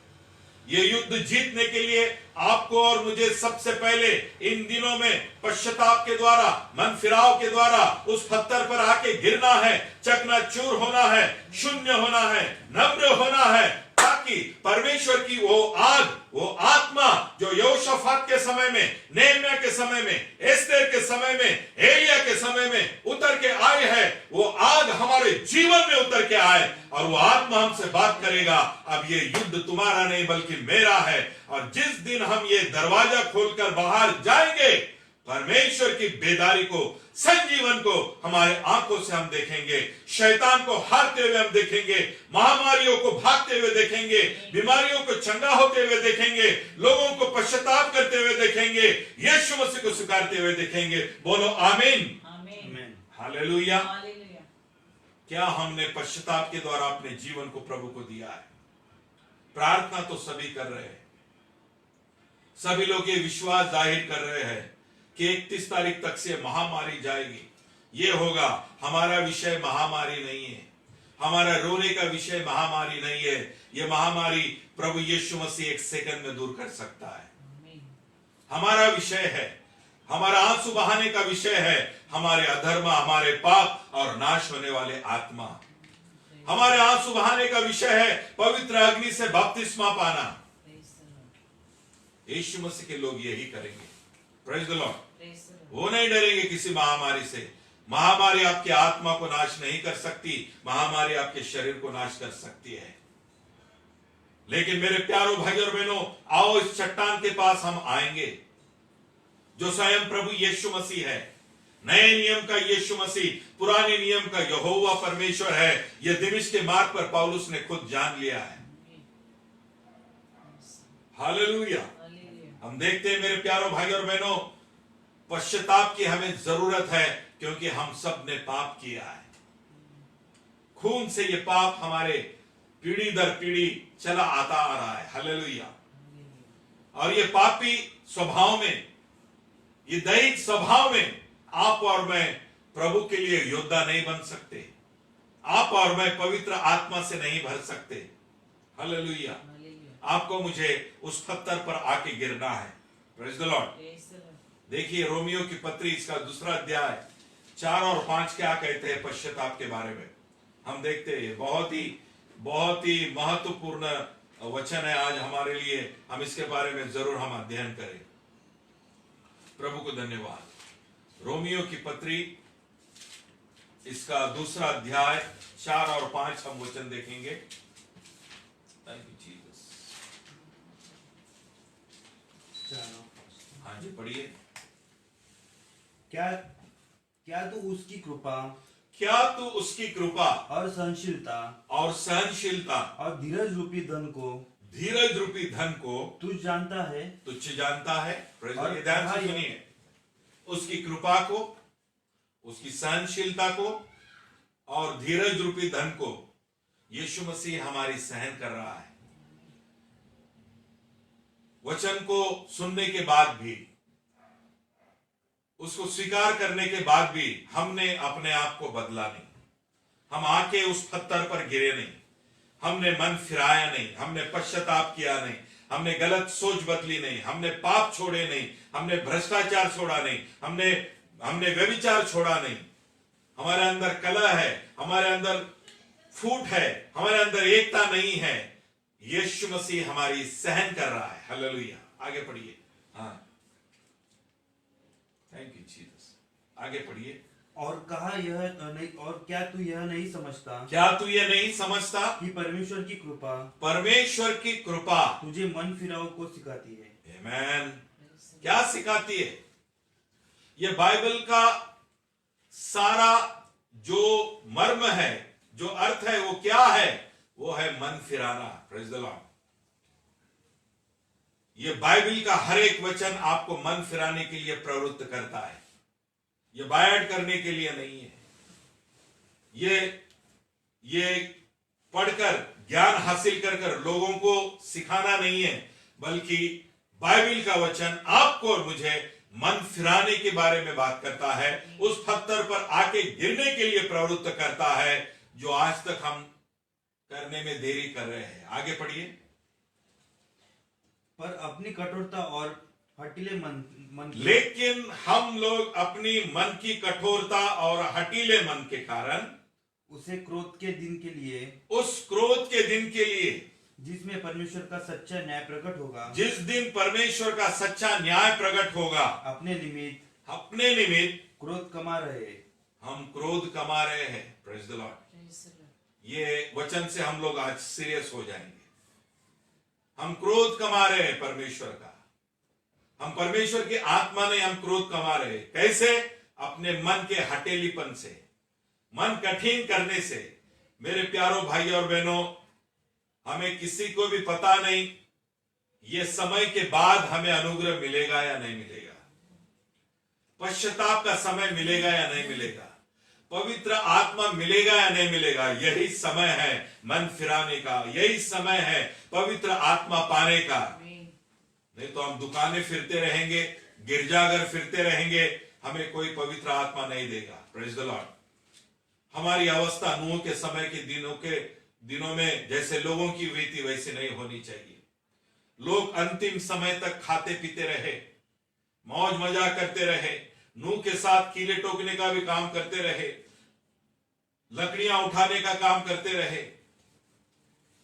ये युद्ध जीतने के लिए आपको और मुझे सबसे पहले इन दिनों में पश्चाताप के द्वारा, मन फिराव के द्वारा उस पत्थर पर आके गिरना है, चकनाचूर होना है, शून्य होना है, नम्र होना है, ताकि परमेश्वर की वो आग, वो आत्मा जो यहोशाफात के समय में, नेहम्याह के समय में, एस्तेर के समय में, एलिया के समय में उतर के आए है, वो आग हमारे जीवन में उतर के आए और वो आत्मा हमसे बात करेगा, अब ये युद्ध तुम्हारा नहीं बल्कि मेरा है। और जिस दिन हम ये दरवाजा खोलकर बाहर जाएंगे, परमेश्वर की बेदारी को, संजीवन को हमारे आंखों से हम देखेंगे, शैतान को हारते हुए हम देखेंगे, महामारियों को भागते हुए देखेंगे, बीमारियों को चंगा होते हुए देखेंगे, लोगों को पश्चाताप करते हुए देखेंगे, यीशु मसीह को स्वीकारते हुए देखेंगे। बोलो आमीन, आमीन। हालेलुया। क्या हमने पश्चाताप के द्वारा अपने जीवन को प्रभु को दिया है? प्रार्थना तो सभी कर रहे हैं, सभी लोग ये विश्वास जाहिर कर रहे हैं कि 31 तारीख तक से महामारी जाएगी, ये होगा। हमारा विषय महामारी नहीं है, हमारा रोने का विषय महामारी नहीं है। ये महामारी प्रभु यीशु मसीह एक सेकंड में दूर कर सकता है। हमारा विषय है, हमारा आंसू बहाने का विषय है हमारे अधर्म, हमारे पाप और नाश होने वाले आत्मा। हमारे आंसू बहाने का विषय है पवित्र अग्नि से बपतिस्मा पाना। यीशु मसीह के लोग यही करेंगे। Praise the Lord. वो नहीं डरेंगे किसी महामारी से। महामारी आपके आत्मा को नाश नहीं कर सकती, महामारी आपके शरीर को नाश कर सकती है। लेकिन मेरे प्यारों भाई और बहनों, आओ इस चट्टान के पास हम आएंगे जो स्वयं प्रभु यीशु मसीह है। नए नियम का यीशु मसीह, पुराने नियम का यहोवा परमेश्वर है। यह दिमिश्क के मार्ग पर पौलुस ने खुद जान लिया है। हालेलुया। हम देखते हैं मेरे प्यारों भाई और बहनों, पश्चाताप की हमें जरूरत है क्योंकि हम सब ने पाप किया है। खून से ये पाप हमारे पीढ़ी दर पीढ़ी चला आता आ रहा है। हालेलुया। और ये पापी स्वभाव में, ये दैहिक स्वभाव में आप और मैं प्रभु के लिए योद्धा नहीं बन सकते। आप और मैं पवित्र आत्मा से नहीं भर सकते। हालेलुया। आपको मुझे उस पत्थर पर आके गिरना है। Praise the Lord. देखिए रोमियो की पत्री, इसका दूसरा अध्याय 4 और 5 क्या कहते हैं पश्चाताप के बारे में। हम देखते हैं बहुत ही महत्वपूर्ण वचन है आज हमारे लिए। हम इसके बारे में जरूर हम अध्ययन करें। प्रभु को धन्यवाद। रोमियो की पत्री, इसका दूसरा अध्याय 4 और 5 हम वचन देखेंगे। Thank you Jesus. हाँ जी पढ़िए। क्या तू उसकी कृपा और सहनशीलता और धीरज रूपी धन को तुझ जानता है। और ध्यान से सुनिए, उसकी कृपा को, उसकी सहनशीलता को और धीरज रूपी धन को यीशु मसीह हमारी सहन कर रहा है। वचन को सुनने के बाद भी, उसको स्वीकार करने के बाद भी हमने अपने आप को बदला नहीं। हम आके उस पत्थर पर गिरे नहीं, हमने मन फिराया नहीं, हमने पश्चाताप किया नहीं, हमने गलत सोच बदली नहीं, हमने पाप छोड़े नहीं, हमने भ्रष्टाचार छोड़ा नहीं, हमने व्यभिचार छोड़ा नहीं। हमारे अंदर कलह है, हमारे अंदर फूट है, हमारे अंदर एकता नहीं है। यीशु मसीह हमारी सहन कर रहा है। हालेलुया। आगे पढ़िए। हाँ, थैंक यू जीसस। आगे पढ़िए। और कहा यह नहीं, और क्या तू यह नहीं समझता कि परमेश्वर की कृपा तुझे मन फिराव को सिखाती है। आमेन। क्या सिखाती है? यह बाइबल का सारा जो मर्म है, जो अर्थ है, वो क्या है? वो है मन फिराना। Praise the lord. ये बाइबल का हर एक वचन आपको मन फिराने के लिए प्रवृत्त करता है, ये बायड करने के लिए नहीं है। ये पढ़कर ज्ञान हासिल कर लोगों को सिखाना नहीं है, बल्कि बाइबल का वचन आपको और मुझे मन फिराने के बारे में बात करता है, उस पत्थर पर आके गिरने के लिए प्रवृत्त करता है जो आज तक हम करने में देरी कर रहे हैं। आगे पढ़िए। पर अपनी कठोरता और हठीले मन लेकिन हम लोग अपनी मन की कठोरता और हठीले मन के कारण उसे क्रोध के दिन के लिए, उस क्रोध के दिन के लिए जिसमें परमेश्वर का सच्चा न्याय प्रकट होगा, जिस दिन परमेश्वर का सच्चा न्याय प्रकट होगा, अपने निमित्त क्रोध कमा रहे, हम क्रोध कमा रहे हैं। Praise the lord. ये वचन से हम लोग आज सीरियस हो जाएंगे। हम क्रोध कमा रहे हैं परमेश्वर का, हम परमेश्वर की आत्मा ने हम क्रोध कमा रहे हैं। कैसे? अपने मन के हटेलीपन से, मन कठिन करने से। मेरे प्यारों भाई और बहनों, हमें किसी को भी पता नहीं ये समय के बाद हमें अनुग्रह मिलेगा या नहीं मिलेगा, पश्चाताप का समय मिलेगा या नहीं मिलेगा, पवित्र आत्मा मिलेगा या नहीं मिलेगा। यही समय है मन फिराने का, यही समय है पवित्र आत्मा पाने का। नहीं तो हम दुकानें फिरते रहेंगे, गिरजाघर फिरते रहेंगे, हमें कोई पवित्र आत्मा नहीं देगा। Praise the Lord. हमारी अवस्था नूह के समय के दिनों में जैसे लोगों की हुई थी वैसे नहीं होनी चाहिए। लोग अंतिम समय तक खाते पीते रहे, मौज मजा करते रहे, नूह के साथ कीले टोकने का भी काम करते रहे, लकड़ियां उठाने का काम करते रहे।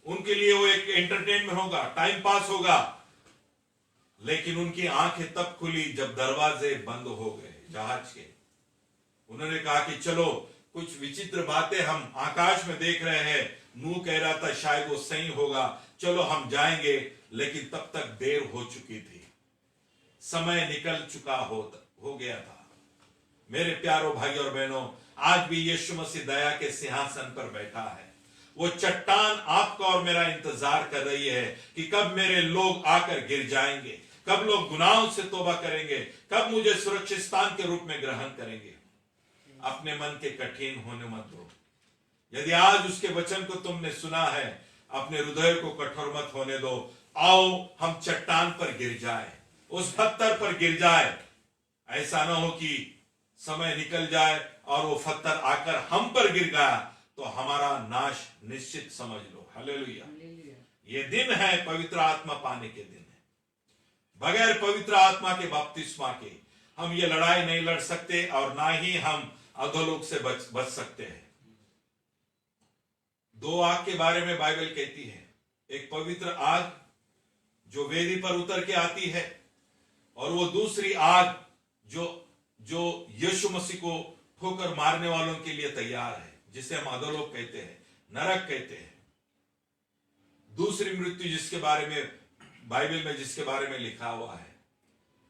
उनके लिए वो एक एंटरटेनमेंट होगा, टाइम पास होगा। लेकिन उनकी आंखें तब खुली जब दरवाजे बंद हो गए जहाज के। उन्होंने कहा कि चलो, कुछ विचित्र बातें हम आकाश में देख रहे हैं। नूह कह रहा था शायद वो सही होगा, चलो हम जाएंगे। लेकिन तब तक देर हो चुकी थी, समय निकल चुका हो गया था। मेरे प्यारों भाई और बहनों, आज भी यीशु मसीह दया के सिंहासन पर बैठा है। वो चट्टान आपका और मेरा इंतजार कर रही है कि कब मेरे लोग आकर गिर जाएंगे, कब लोग गुनाहों से तौबा करेंगे, कब मुझे सुरक्षित स्थान के रूप में ग्रहण करेंगे। अपने मन के कठिन होने मत दो। यदि आज उसके वचन को तुमने सुना है, अपने हृदय को कठोर मत होने दो। आओ हम चट्टान पर गिर जाए, उस पत्थर पर गिर जाए। ऐसा ना हो कि समय निकल जाए और वो पत्थर आकर हम पर गिर गया तो हमारा नाश निश्चित समझ लो। हालेलुया। ये दिन है पवित्र आत्मा पाने के दिन है। बगैर पवित्र आत्मा के बपतिस्मा के हम ये लड़ाई नहीं लड़ सकते और ना ही हम अधोलोक से बच सकते हैं। दो आग के बारे में बाइबल कहती है, एक पवित्र आग जो वेदी पर उतर के आती है, और वो दूसरी आग जो यीशु मसीह को ठोकर मारने वालों के लिए तैयार है, जिसे हम अधोलोक कहते हैं, नरक कहते हैं। दूसरी मृत्यु जिसके बारे में बाइबल में जिसके बारे में लिखा हुआ है।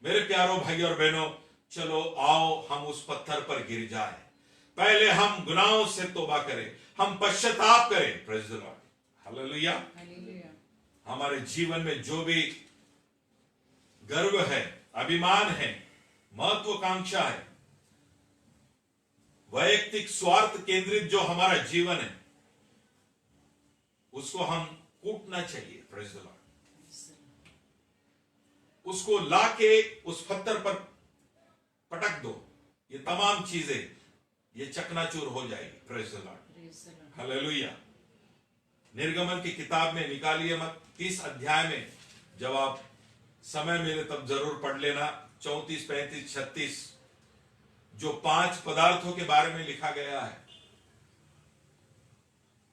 मेरे प्यारों भाई और बहनों, चलो आओ हम उस पत्थर पर गिर जाए। पहले हम गुनाहों से तौबा करें, हम पश्चाताप करें। Praise the Lord. हालेलुया। हमारे जीवन में जो भी गर्व है, अभिमान है, महत्वाकांक्षा है, वैयक्तिक स्वार्थ केंद्रित जो हमारा जीवन है, उसको हम कूटना चाहिए। Praise the Lord. उसको लाके उस पत्थर पर पटक दो, ये तमाम चीजें ये चकनाचूर हो जाएगी। Praise the Lord. हालेलुया। निर्गमन की किताब में निकालिए मत 30 अध्याय में, जब आप समय मिले तब जरूर पढ़ लेना। 34, 35, 36 जो 5 पदार्थों के बारे में लिखा गया है,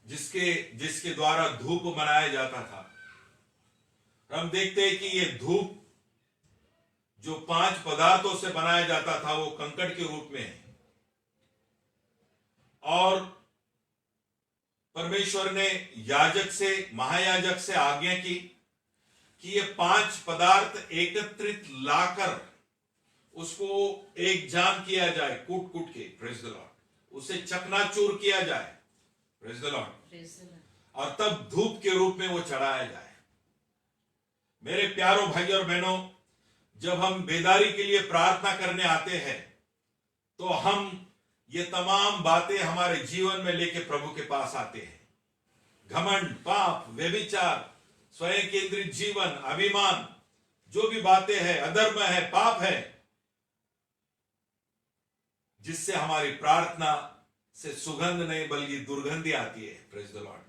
जिसके द्वारा धूप बनाया जाता था। हम देखते हैं कि ये धूप जो 5 पदार्थों से बनाया जाता था वो कंकड़ के रूप में है, और परमेश्वर ने याजक से, महायाजक से आज्ञा की कि ये 5 पदार्थ एकत्रित लाकर उसको एक जान किया जाए, कूट कूट के। Praise the Lord. उसे चकनाचूर किया जाए। Praise the Lord. और तब धूप के रूप में वो चढ़ाया जाए। मेरे प्यारों भाई और बहनों, जब हम बेदारी के लिए प्रार्थना करने आते हैं तो हम ये तमाम बातें हमारे जीवन में लेके प्रभु के पास आते हैं। घमंड, पाप, व्यभिचार, स्वयं केंद्रित जीवन, अभिमान, जो भी बातें हैं, अधर्म है, पाप है, जिससे हमारी प्रार्थना से सुगंध नहीं बल्कि दुर्गंधी आती है। Praise the Lord.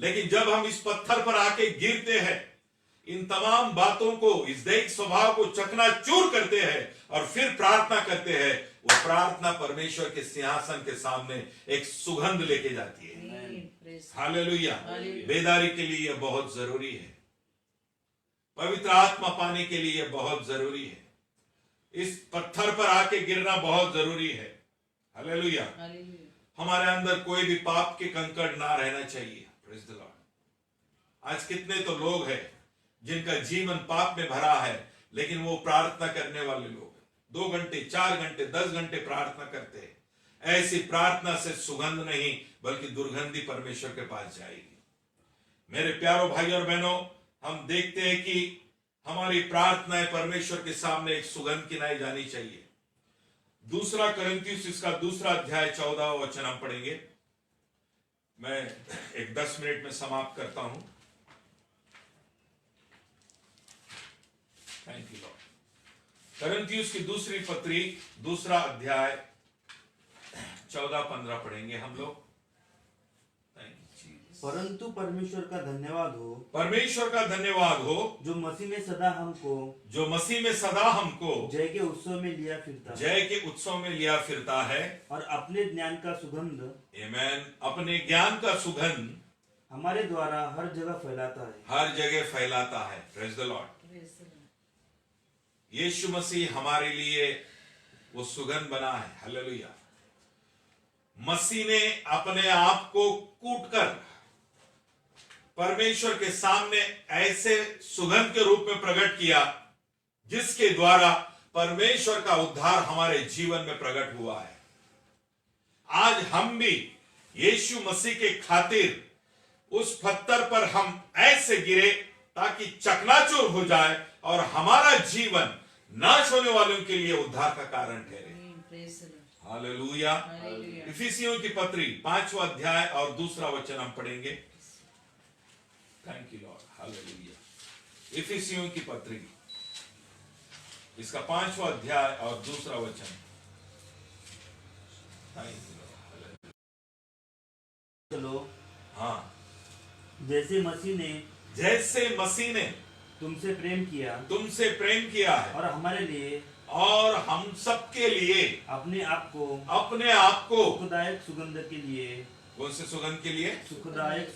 लेकिन जब हम इस पत्थर पर आके गिरते हैं, इन तमाम बातों को, इस दैहिक स्वभाव को चकनाचूर करते हैं और फिर प्रार्थना करते हैं, वो प्रार्थना परमेश्वर के सिंहासन के सामने एक सुगंध लेके जाती है। हालेलुया। बेदारी के लिए यह बहुत जरूरी है, पवित्र आत्मा पाने के लिए यह बहुत जरूरी है, इस पत्थर पर आके गिरना बहुत जरूरी है। हालेलुया। हमारे अंदर कोई भी पाप के कंकड़ ना रहना चाहिए। Praise the Lord. आज कितने तो लोग हैं जिनका जीवन पाप में भरा है, लेकिन वो प्रार्थना करने वाले लोग 2 घंटे, 4 घंटे, 10 घंटे प्रार्थना करते हैं। ऐसी प्रार्थना से सुगंध नहीं बल्कि दुर्गंधी परमेश्वर के पास जाएगी। मेरे प्यारों भाई और बहनों, हम देखते हैं कि हमारी प्रार्थनाएं परमेश्वर के सामने एक सुगंध किनाई जानी चाहिए। 2 कोरिन्थियों इसका 2 अध्याय 14 वचन हम पढ़ेंगे। मैं एक 10 मिनट में समाप्त करता हूं। Thank you Lord. कोरिन्थियों की दूसरी पत्री 2 अध्याय 14-15 पढ़ेंगे हम लोग। परंतु परमेश्वर का धन्यवाद हो, परमेश्वर का धन्यवाद हो, जो मसीह में सदा हमको जय के उत्सव में लिया फिरता है और अपने ज्ञान का सुगंध, आमीन, अपने ज्ञान का सुगंध हमारे द्वारा हर जगह फैलाता है। Praise the lord. Yeshu Masih हमारे लिए वो सुगंध बना है। हालेलुया। मसीह ने अपने आप को कूटकर परमेश्वर के सामने ऐसे सुगंध के रूप में प्रकट किया, जिसके द्वारा परमेश्वर का उद्धार हमारे जीवन में प्रकट हुआ है। आज हम भी यीशु मसीह के खातिर उस पत्थर पर हम ऐसे गिरे ताकि चकनाचूर हो जाए और हमारा जीवन नाश होने वालों के लिए उद्धार का कारण ठहरे। हालेलुया। इफिसियों की पत्री 5वां अध्याय और 2 वचन हम पढ़ेंगे। Thank you Lord. हालेलुया। इफिसियों की पत्री इसका 5वां अध्याय और 2 वचन। Thank you Lord. चलो, हाँ, जैसे मसीह ने तुमसे प्रेम किया है और हमारे लिए और हम सबके लिए अपने आप को सुखदायक सुगंध के लिए, कौन से सुगंध के लिए? सुखदायक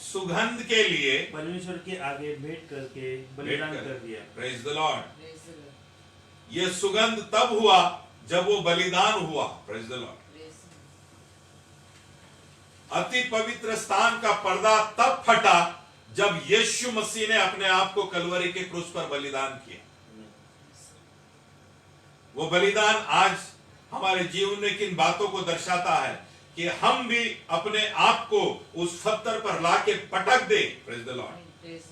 सुगंध के लिए परमेश्वर के आगे भेंट करके बलिदान कर दिया। Praise the lord. ये सुगंध तब हुआ जब वो बलिदान हुआ। Praise the Lord. अति पवित्र स्थान का पर्दा तब फटा जब यीशु मसीह ने अपने आप को कलवरी के क्रूस पर बलिदान किया। वो बलिदान आज हमारे जीवन में किन बातों को दर्शाता है कि हम भी अपने आप को उस पत्थर पर लाके पटक दे। Praise the Lord.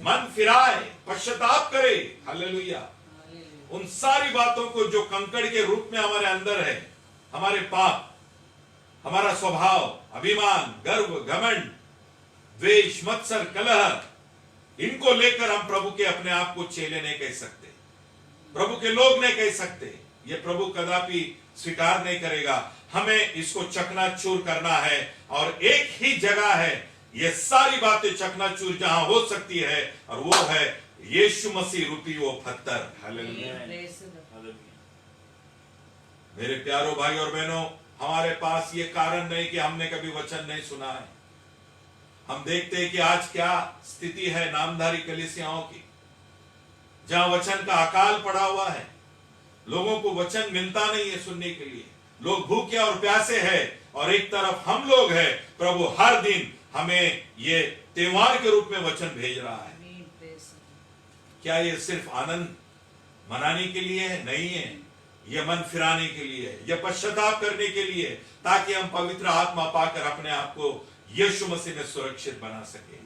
मन फिराए, पश्चाताप करे। हालेलुया। उन सारी बातों को जो कंकड़ के रूप में हमारे अंदर है, हमारे पाप, हमारा स्वभाव, अभिमान, गर्व, घमंड, द्वेष, मत्सर, कलह, इनको लेकर हम प्रभु के अपने आप को चेले नहीं कह सकते, प्रभु के लोग नहीं कह सकते। ये प्रभु कदापि स्वीकार नहीं करेगा। हमें इसको चकनाचूर करना है और एक ही जगह है ये सारी बातें चकनाचूर जहां हो सकती है, और वो है यीशु मसीह रूपी वो पत्थर। हालेलुया। मेरे प्यारों भाई और बहनों, हमारे पास ये कारण नहीं कि हमने कभी वचन नहीं सुना है। हम देखते हैं कि आज क्या स्थिति है नामधारी कलीसियाओं की, जहां वचन का अकाल पड़ा हुआ है। लोगों को वचन मिलता नहीं है सुनने के लिए। लोग भूखे और प्यासे हैं, और एक तरफ हम लोग हैं। प्रभु हर दिन हमें ये त्योहार के रूप में वचन भेज रहा है। क्या ये सिर्फ आनंद मनाने के लिए है? नहीं है। ये मन फिराने के लिए है, ये पश्चाताप करने के लिए, ताकि हम पवित्र आत्मा पाकर अपने आप को यीशु मसीह में सुरक्षित बना सके।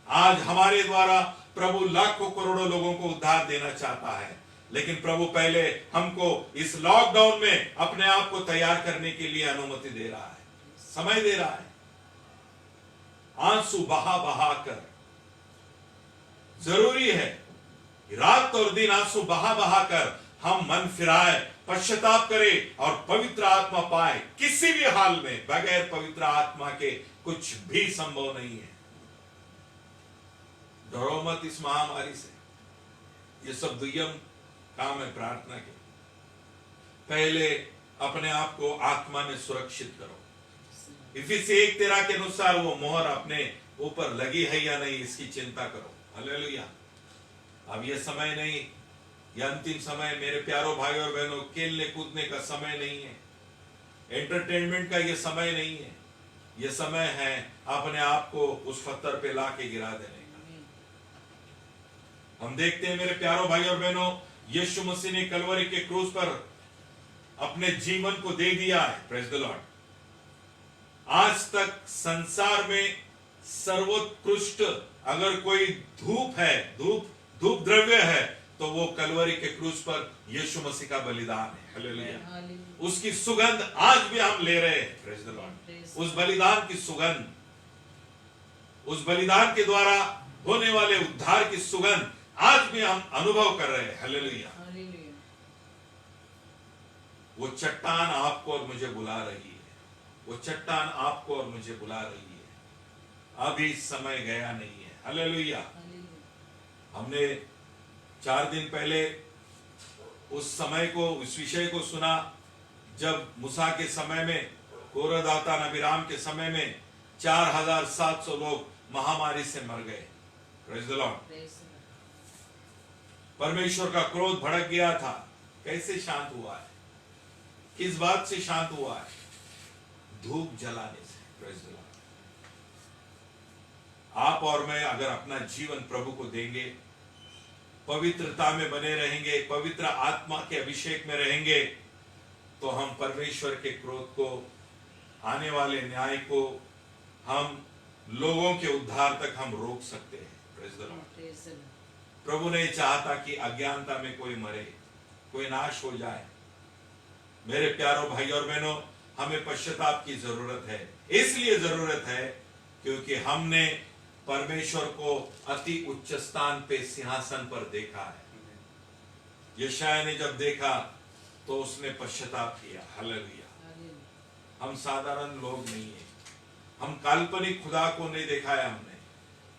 आज हमारे द्वारा प्रभु लाखों करोड़ों लोगों को उद्धार देना चाहता है, लेकिन प्रभु पहले हमको इस लॉकडाउन में अपने आप को तैयार करने के लिए अनुमति दे रहा है, समय दे रहा है। आंसू बहा बहा कर, जरूरी है रात और दिन आंसू बहा बहा कर हम मन फिराए, पश्चाताप करें और पवित्र आत्मा पाए। किसी भी हाल में बगैर पवित्र आत्मा के कुछ भी संभव नहीं है। डरो मत इस महामारी से, ये सब दुय्यम काम है प्रार्थना के। पहले अपने आप को आत्मा में सुरक्षित करो। इफिसी 1:13 के अनुसार वो मोहर अपने ऊपर लगी है या नहीं, इसकी चिंता करो। हालेलुया। अब ये समय नहीं, ये अंतिम समय मेरे प्यारों भाई और बहनों, खेलने कूदने का समय नहीं है, एंटरटेनमेंट का ये समय नहीं है। ये समय है अपने आप को उस पत्थर पे ला के गिरा देने का। हम देखते हैं मेरे प्यारों भाई और बहनों, यीशु मसीह ने कलवरी के क्रूस पर अपने जीवन को दे दिया है। Praise the Lord. आज तक संसार में सर्वोत्कृष्ट अगर कोई धूप है, धूप द्रव्य है, तो वो कलवरी के क्रूस पर यीशु मसीह का बलिदान है। हालेलुया। उसकी सुगंध आज भी हम ले रहे हैं। Praise the Lord. उस बलिदान की सुगंध, उस बलिदान के द्वारा होने वाले उद्धार की सुगंध आज भी हम अनुभव कर रहे हैं। हालेलुया। वो चट्टान आपको और मुझे बुला रही है, वो चट्टान आपको और मुझे बुला रही है। अभी समय गया नहीं है। हालेलुया। हमने 4 दिन पहले उस समय को, उस विषय को सुना जब मूसा के समय में, कोरहदाता नबीराम के समय में 4700 लोग महामारी से मर गए। Praise the Lord. परमेश्वर का क्रोध भड़क गया था। कैसे शांत हुआ है? किस बात से शांत हुआ है? धूप जलाने से। Praise the Lord. आप और मैं अगर अपना जीवन प्रभु को देंगे, पवित्रता में बने रहेंगे, पवित्र आत्मा के अभिषेक में रहेंगे, तो हम परमेश्वर के क्रोध को, आने वाले न्याय को, हम लोगों के उद्धार तक हम रोक सकते हैं। Praise the Lord. प्रभु ने चाहता कि अज्ञानता में कोई मरे, कोई नाश हो जाए। मेरे प्यारों भाई और बहनों, हमें पश्चाताप की जरूरत है। इसलिए जरूरत है क्योंकि हमने परमेश्वर को अति उच्च स्थान पे सिंहासन पर देखा है। यशायाह ने जब देखा तो उसने पश्चाताप किया। हालेलुया। हम साधारण लोग नहीं है, हम काल्पनिक खुदा को नहीं देखा है,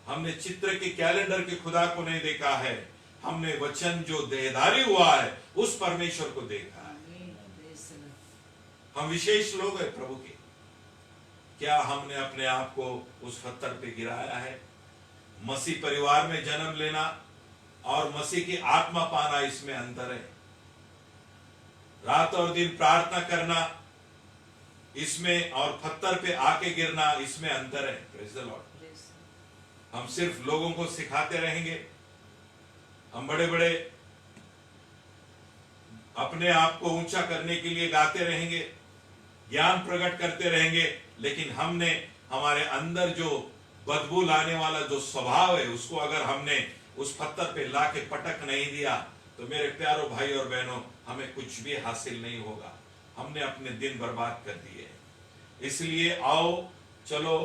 हमने चित्र के कैलेंडर के खुदा को नहीं देखा है, हमने वचन जो देहधारी हुआ है उस परमेश्वर को देखा है। हम विशेष लोग हैं प्रभु के। क्या हमने अपने आप को उस पत्थर पे गिराया है? मसीह परिवार में जन्म लेना और मसीह की आत्मा पाना, इसमें अंतर है। रात और दिन प्रार्थना करना इसमें, और पत्थर पे आके गिरना, इसमें अंतर है। Praise the Lord. हम सिर्फ लोगों को सिखाते रहेंगे, हम बड़े बड़े अपने आप को ऊंचा करने के लिए गाते रहेंगे, ज्ञान प्रकट करते रहेंगे, लेकिन हमने हमारे अंदर जो बदबू लाने वाला जो स्वभाव है, उसको अगर हमने उस पत्थर पे लाके पटक नहीं दिया, तो मेरे प्यारों भाई और बहनों, हमें कुछ भी हासिल नहीं होगा। हमने अपने दिन बर्बाद कर दिए। इसलिए आओ, चलो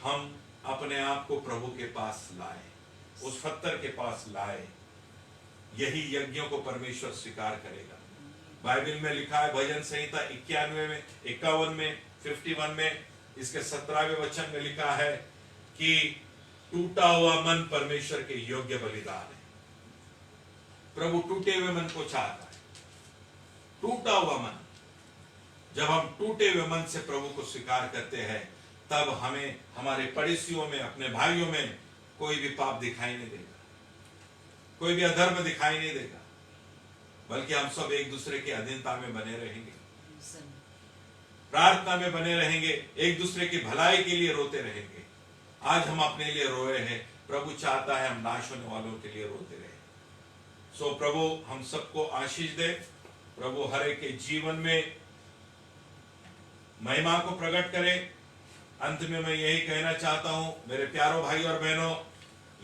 हम अपने आप को प्रभु के पास लाए, उस पत्थर के पास लाए। यही यज्ञों को परमेश्वर स्वीकार करेगा। बाइबल में लिखा है, भजन संहिता 91 में, 51 में, 51 में, इसके 17वें वचन में लिखा है कि टूटा हुआ मन परमेश्वर के योग्य बलिदान है। प्रभु टूटे हुए मन को चाहता है। टूटा हुआ मन, जब हम टूटे हुए मन से प्रभु को स्वीकार करते हैं, तब हमें हमारे पड़ोसियों में, अपने भाइयों में कोई भी पाप दिखाई नहीं देगा, कोई भी अधर्म दिखाई नहीं देगा, बल्कि हम सब एक दूसरे के अधीनता में बने रहेंगे, प्रार्थना में बने रहेंगे, एक दूसरे की भलाई के लिए रोते रहेंगे। आज हम अपने लिए रोए हैं, प्रभु चाहता है हम नाश होने वालों के लिए रोते रहे। सो प्रभु हम सबको आशीष दे। प्रभु हर एक के जीवन में महिमा को प्रकट करे। अंत में मैं यही कहना चाहता हूं, मेरे प्यारों भाई और बहनों,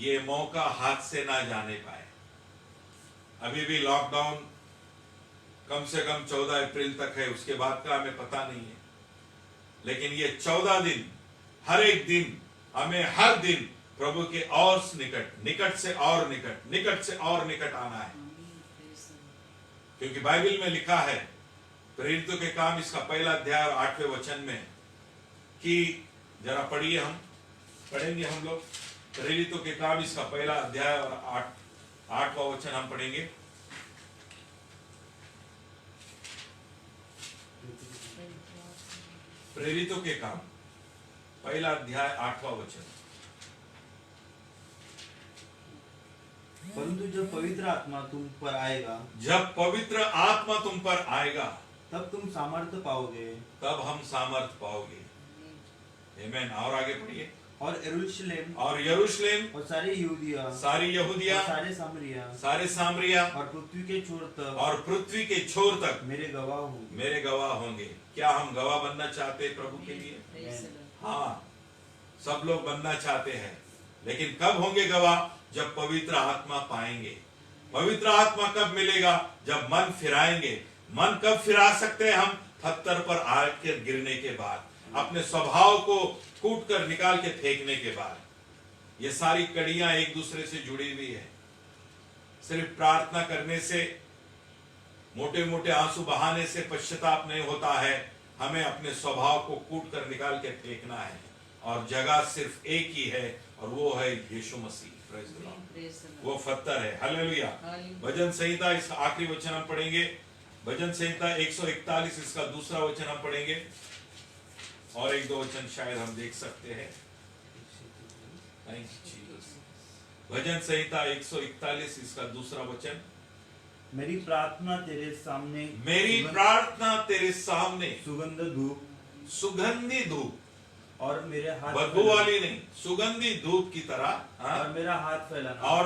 ये मौका हाथ से ना जाने पाए। अभी भी लॉकडाउन कम से कम 14 अप्रैल तक है, उसके बाद का हमें पता नहीं है, लेकिन ये 14 दिन, हर एक दिन हमें हर दिन प्रभु के और निकट से और निकट से और निकट आना है। क्योंकि बाइबल में लिखा है, प्रेरितों के काम इसका पहला अध्याय और 8वें वचन में, कि जरा पढ़िए, हम पढ़ेंगे हम लोग प्रेरितों के काम इसका पहला अध्याय और 8वां वचन हम पढ़ेंगे। प्रेरितों के काम पहला अध्याय 8वां वचन। परंतु जब पवित्र आत्मा तुम पर आएगा, जब पवित्र आत्मा तुम पर आएगा, तब तुम सामर्थ्य पाओगे, तब हम सामर्थ पाओगे। आमीन। और आगे पढ़िए। और यरूशलेम और सारी यहूदिया सारे सामरिया और पृथ्वी के छोर तक मेरे गवाह होंगे। क्या हम गवाह बनना चाहते हैं प्रभु के लिए? हाँ, सब लोग बनना चाहते हैं, लेकिन कब होंगे गवाह? जब पवित्र आत्मा पाएंगे। पवित्र आत्मा कब मिलेगा? जब मन फिराएंगे। मन कब फिरा सकते हैं हम? पत्थर पर आकर गिरने के बाद, अपने स्वभाव को कूट कर निकाल के फेंकने के बाद। ये सारी कड़ियां एक दूसरे से जुड़ी हुई है। सिर्फ प्रार्थना करने से, मोटे मोटे आंसू बहाने से पश्चाताप नहीं होता है। हमें अपने स्वभाव को कूट कर निकाल के फेंकना है, और जगह सिर्फ एक ही है, और वो है यीशु मसीह। वो पत्थर है। हालेलुया। भजन संहिता इसका आखिरी वचन हम पढ़ेंगे। भजन संहिता 141 इसका दूसरा वचन हम पढ़ेंगे, और एक दो वचन शायद हम देख सकते हैं। भजन संहिता 141 इसका दूसरा वचन। मेरी प्रार्थना तेरे सामने सुगंधी धूप और मेरे हाथ, बदबू वाली नहीं, सुगंधी धूप की तरह। और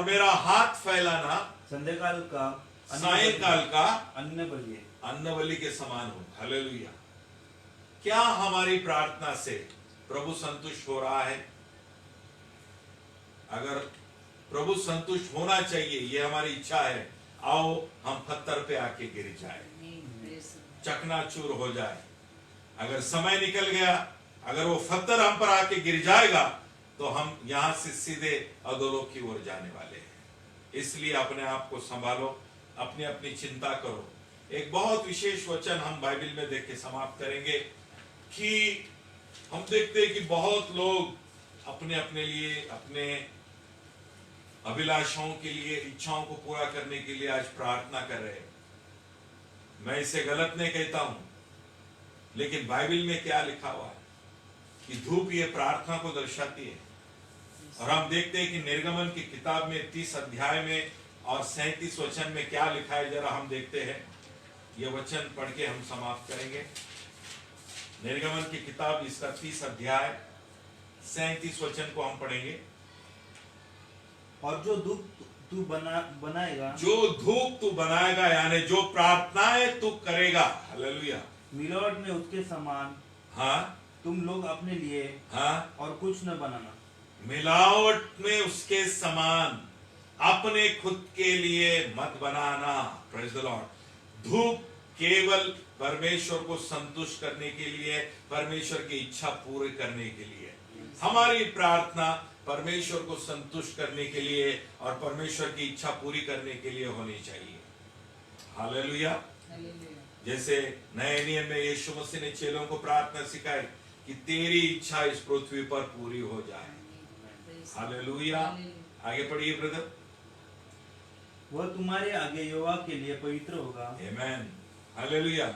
मेरा हाथ फैलाना सायंकाल का अन्न बलि के समान हो। हालेलुया। क्या हमारी प्रार्थना से प्रभु संतुष्ट हो रहा है? अगर प्रभु संतुष्ट होना चाहिए, ये हमारी इच्छा है, आओ हम पत्थर पे आके गिर जाए, चकनाचूर हो जाए। अगर समय निकल गया, अगर वो पत्थर हम पर आके गिर जाएगा, तो हम यहां से सीधे अधोलोक की ओर जाने वाले हैं। इसलिए अपने आप को संभालो, अपनी अपनी चिंता करो। एक बहुत विशेष वचन हम बाइबल में देख के समाप्त करेंगे, कि हम देखते हैं कि बहुत लोग अपने अपने लिए, अपने अभिलाषाओं के लिए, इच्छाओं को पूरा करने के लिए आज प्रार्थना कर रहे हैं। मैं इसे गलत नहीं कहता हूं, लेकिन बाइबल में क्या लिखा हुआ है कि धूप ये प्रार्थना को दर्शाती है। और हम देखते हैं कि निर्गमन की किताब में 30 अध्याय में और 37 वचन में क्या लिखा है, जरा हम देखते हैं। यह वचन पढ़ के हम समाप्त करेंगे। निर्गमन की किताब इसका 30 अध्याय 37 वचन को हम पढ़ेंगे। और जो धूप तू बनाएगा, यानी जो प्रार्थनाएं तू करेगा, हालेलुया, मिलावट में उसके समान, हाँ, तुम लोग अपने लिए, हाँ, और कुछ न बनाना। मिलावट में उसके समान अपने खुद के लिए मत बनाना। Praise the Lord. धूप केवल परमेश्वर को संतुष्ट करने के लिए, परमेश्वर की इच्छा पूरी करने के लिए। हमारी प्रार्थना परमेश्वर को संतुष्ट करने के लिए और परमेश्वर की इच्छा पूरी करने के लिए होनी चाहिए। हालेलुया। जैसे नए नियम में यीशु मसीह ने चेलों को प्रार्थना सिखाई कि तेरी इच्छा इस पृथ्वी पर पूरी हो जाए। हालेलुया। आगे पढ़िए ब्रदर। वह तुम्हारे आगे यहोवा के लिए पवित्र होगा। आमीन। हालेलुया।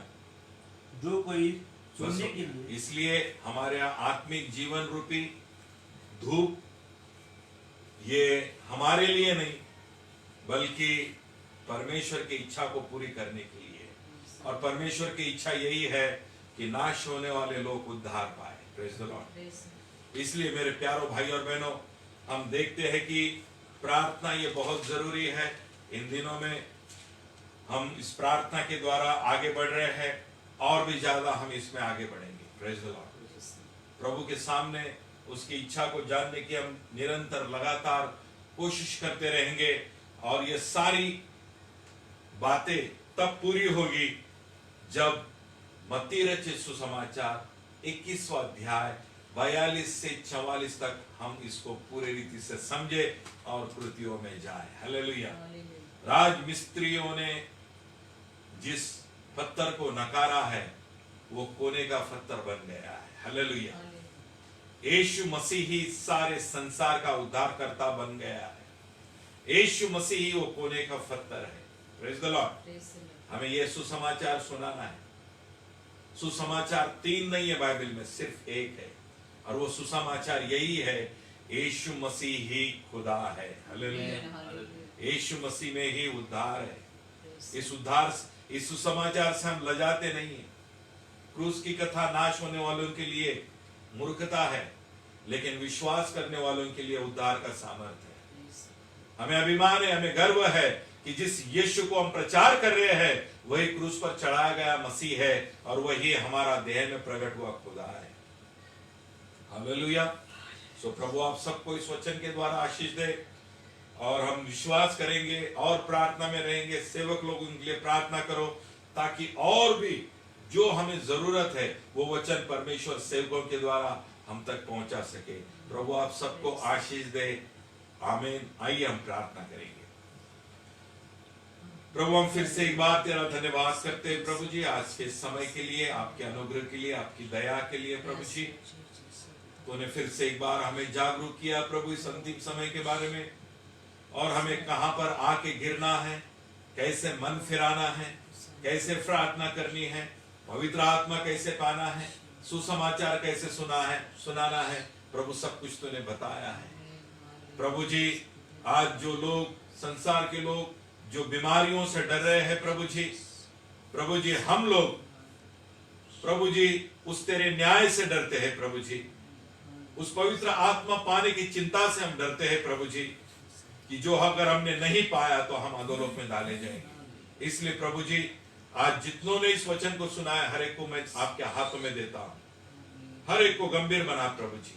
जो कोई सुनने के लिए, इसलिए हमारे आत्मिक जीवन रूपी धूप ये हमारे लिए नहीं, बल्कि परमेश्वर की इच्छा को पूरी करने के लिए। और परमेश्वर की इच्छा यही है कि नाश होने वाले लोग उद्धार पाए। Praise the Lord. इसलिए मेरे प्यारों भाई और बहनों, हम देखते हैं कि प्रार्थना ये बहुत जरूरी है। इन दिनों में हम इस प्रार्थना के द्वारा आगे बढ़ रहे हैं, और भी ज्यादा हम इसमें आगे बढ़ेंगे। Praise the Lord. प्रभु के सामने उसकी इच्छा को जानने की हम निरंतर लगातार कोशिश करते रहेंगे और ये सारी बातें तब पूरी होगी जब मत्ती रचित सुसमाचार 21वां अध्याय 42 से 44 तक हम इसको पूरी रीति से समझे और कृतियों में जाए। हालेलुया। राज मिस्त्रियों ने जिस पत्थर को नकारा है वो कोने का पत्थर बन गया है। हालेलुया। यीशु मसीह ही सारे संसार का उद्धारकर्ता बन गया है। यीशु मसीह ही वो कोने का पत्थर है। Praise the Lord. हमें ये सुसमाचार सुनाना है। सुसमाचार 3 नहीं है बाइबल में, सिर्फ एक है और वो सुसमाचार यही है, यीशु मसीह ही खुदा है। हालेलुया। यीशु मसीह में ही उद्धार है। इस सुसमाचार से हम लजाते नहीं है। क्रूस की कथा नाश होने वालों के लिए मूर्खता है, लेकिन विश्वास करने वालों के लिए उद्धार का सामर्थ्य है। हमें अभिमान है, हमें गर्व है कि जिस यीशु को हम प्रचार कर रहे हैं वही क्रूस पर चढ़ाया गया मसीह है और वही हमारा देह में प्रकट हुआ खुदा है। हालेलुया। सो प्रभु आप सबको इस वचन के द्वारा आशीष दे और हम विश्वास करेंगे और प्रार्थना में रहेंगे। सेवक लोग उनके लिए प्रार्थना करो ताकि और भी जो हमें जरूरत है वो वचन परमेश्वर सेवकों के द्वारा हम तक पहुंचा सके। प्रभु आप सबको आशीष दे। आमीन। आइए हम प्रार्थना करेंगे। प्रभु हम फिर से एक बार तेरा धन्यवाद करते हैं प्रभु जी, आज के समय के लिए, आपके अनुग्रह के लिए, आपकी दया के लिए। प्रभु जी तूने फिर से एक बार हमें जागरूक किया प्रभु इस अंतिम समय के बारे में, और हमें कहां पर आके गिरना है, कैसे मन फिराना है, कैसे प्रार्थना करनी है, पवित्र आत्मा कैसे पाना है, सुसमाचार कैसे सुनाना है। प्रभु सब कुछ तूने बताया है। प्रभु जी आज जो लोग, संसार के लोग जो बीमारियों से डर रहे हैं प्रभु जी हम लोग प्रभु जी उस तेरे न्याय से डरते हैं प्रभु जी, उस पवित्र आत्मा पाने की चिंता से हम डरते हैं प्रभु जी कि जो अगर हमने नहीं पाया तो हम अधोलोक में डाले जाएंगे। इसलिए प्रभु जी आज जितनों ने इस वचन को सुना है हर एक को मैं आपके हाथों में देता हूं। हर एक को गंभीर बना प्रभु जी,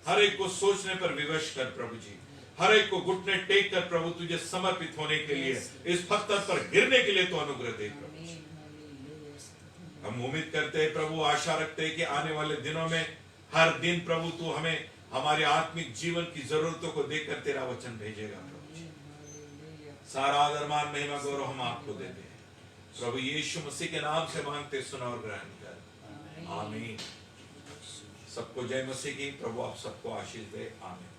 हर एक को सोचने पर विवश कर प्रभु जी, हर एक को घुटने टेक कर प्रभु तुझे समर्पित होने के लिए, इस पत्थर पर गिरने के लिए तो अनुग्रह दे प्रभु जी। हम उम्मीद करते हैं प्रभु, आशा रखते हैं कि आने वाले दिनों में हर दिन प्रभु तू हमें हमारे आत्मिक जीवन की जरूरतों को देखकर तेरा वचन भेजेगा प्रभु जी। सारा आदर मान महिमा गौरव हम आपको देते हैं प्रभु यीशु मसीह के नाम से मांगते, सुना और ग्रहण कर। आमीन। सबको जय मसीह की। प्रभु आप सबको आशीष दे। आमीन।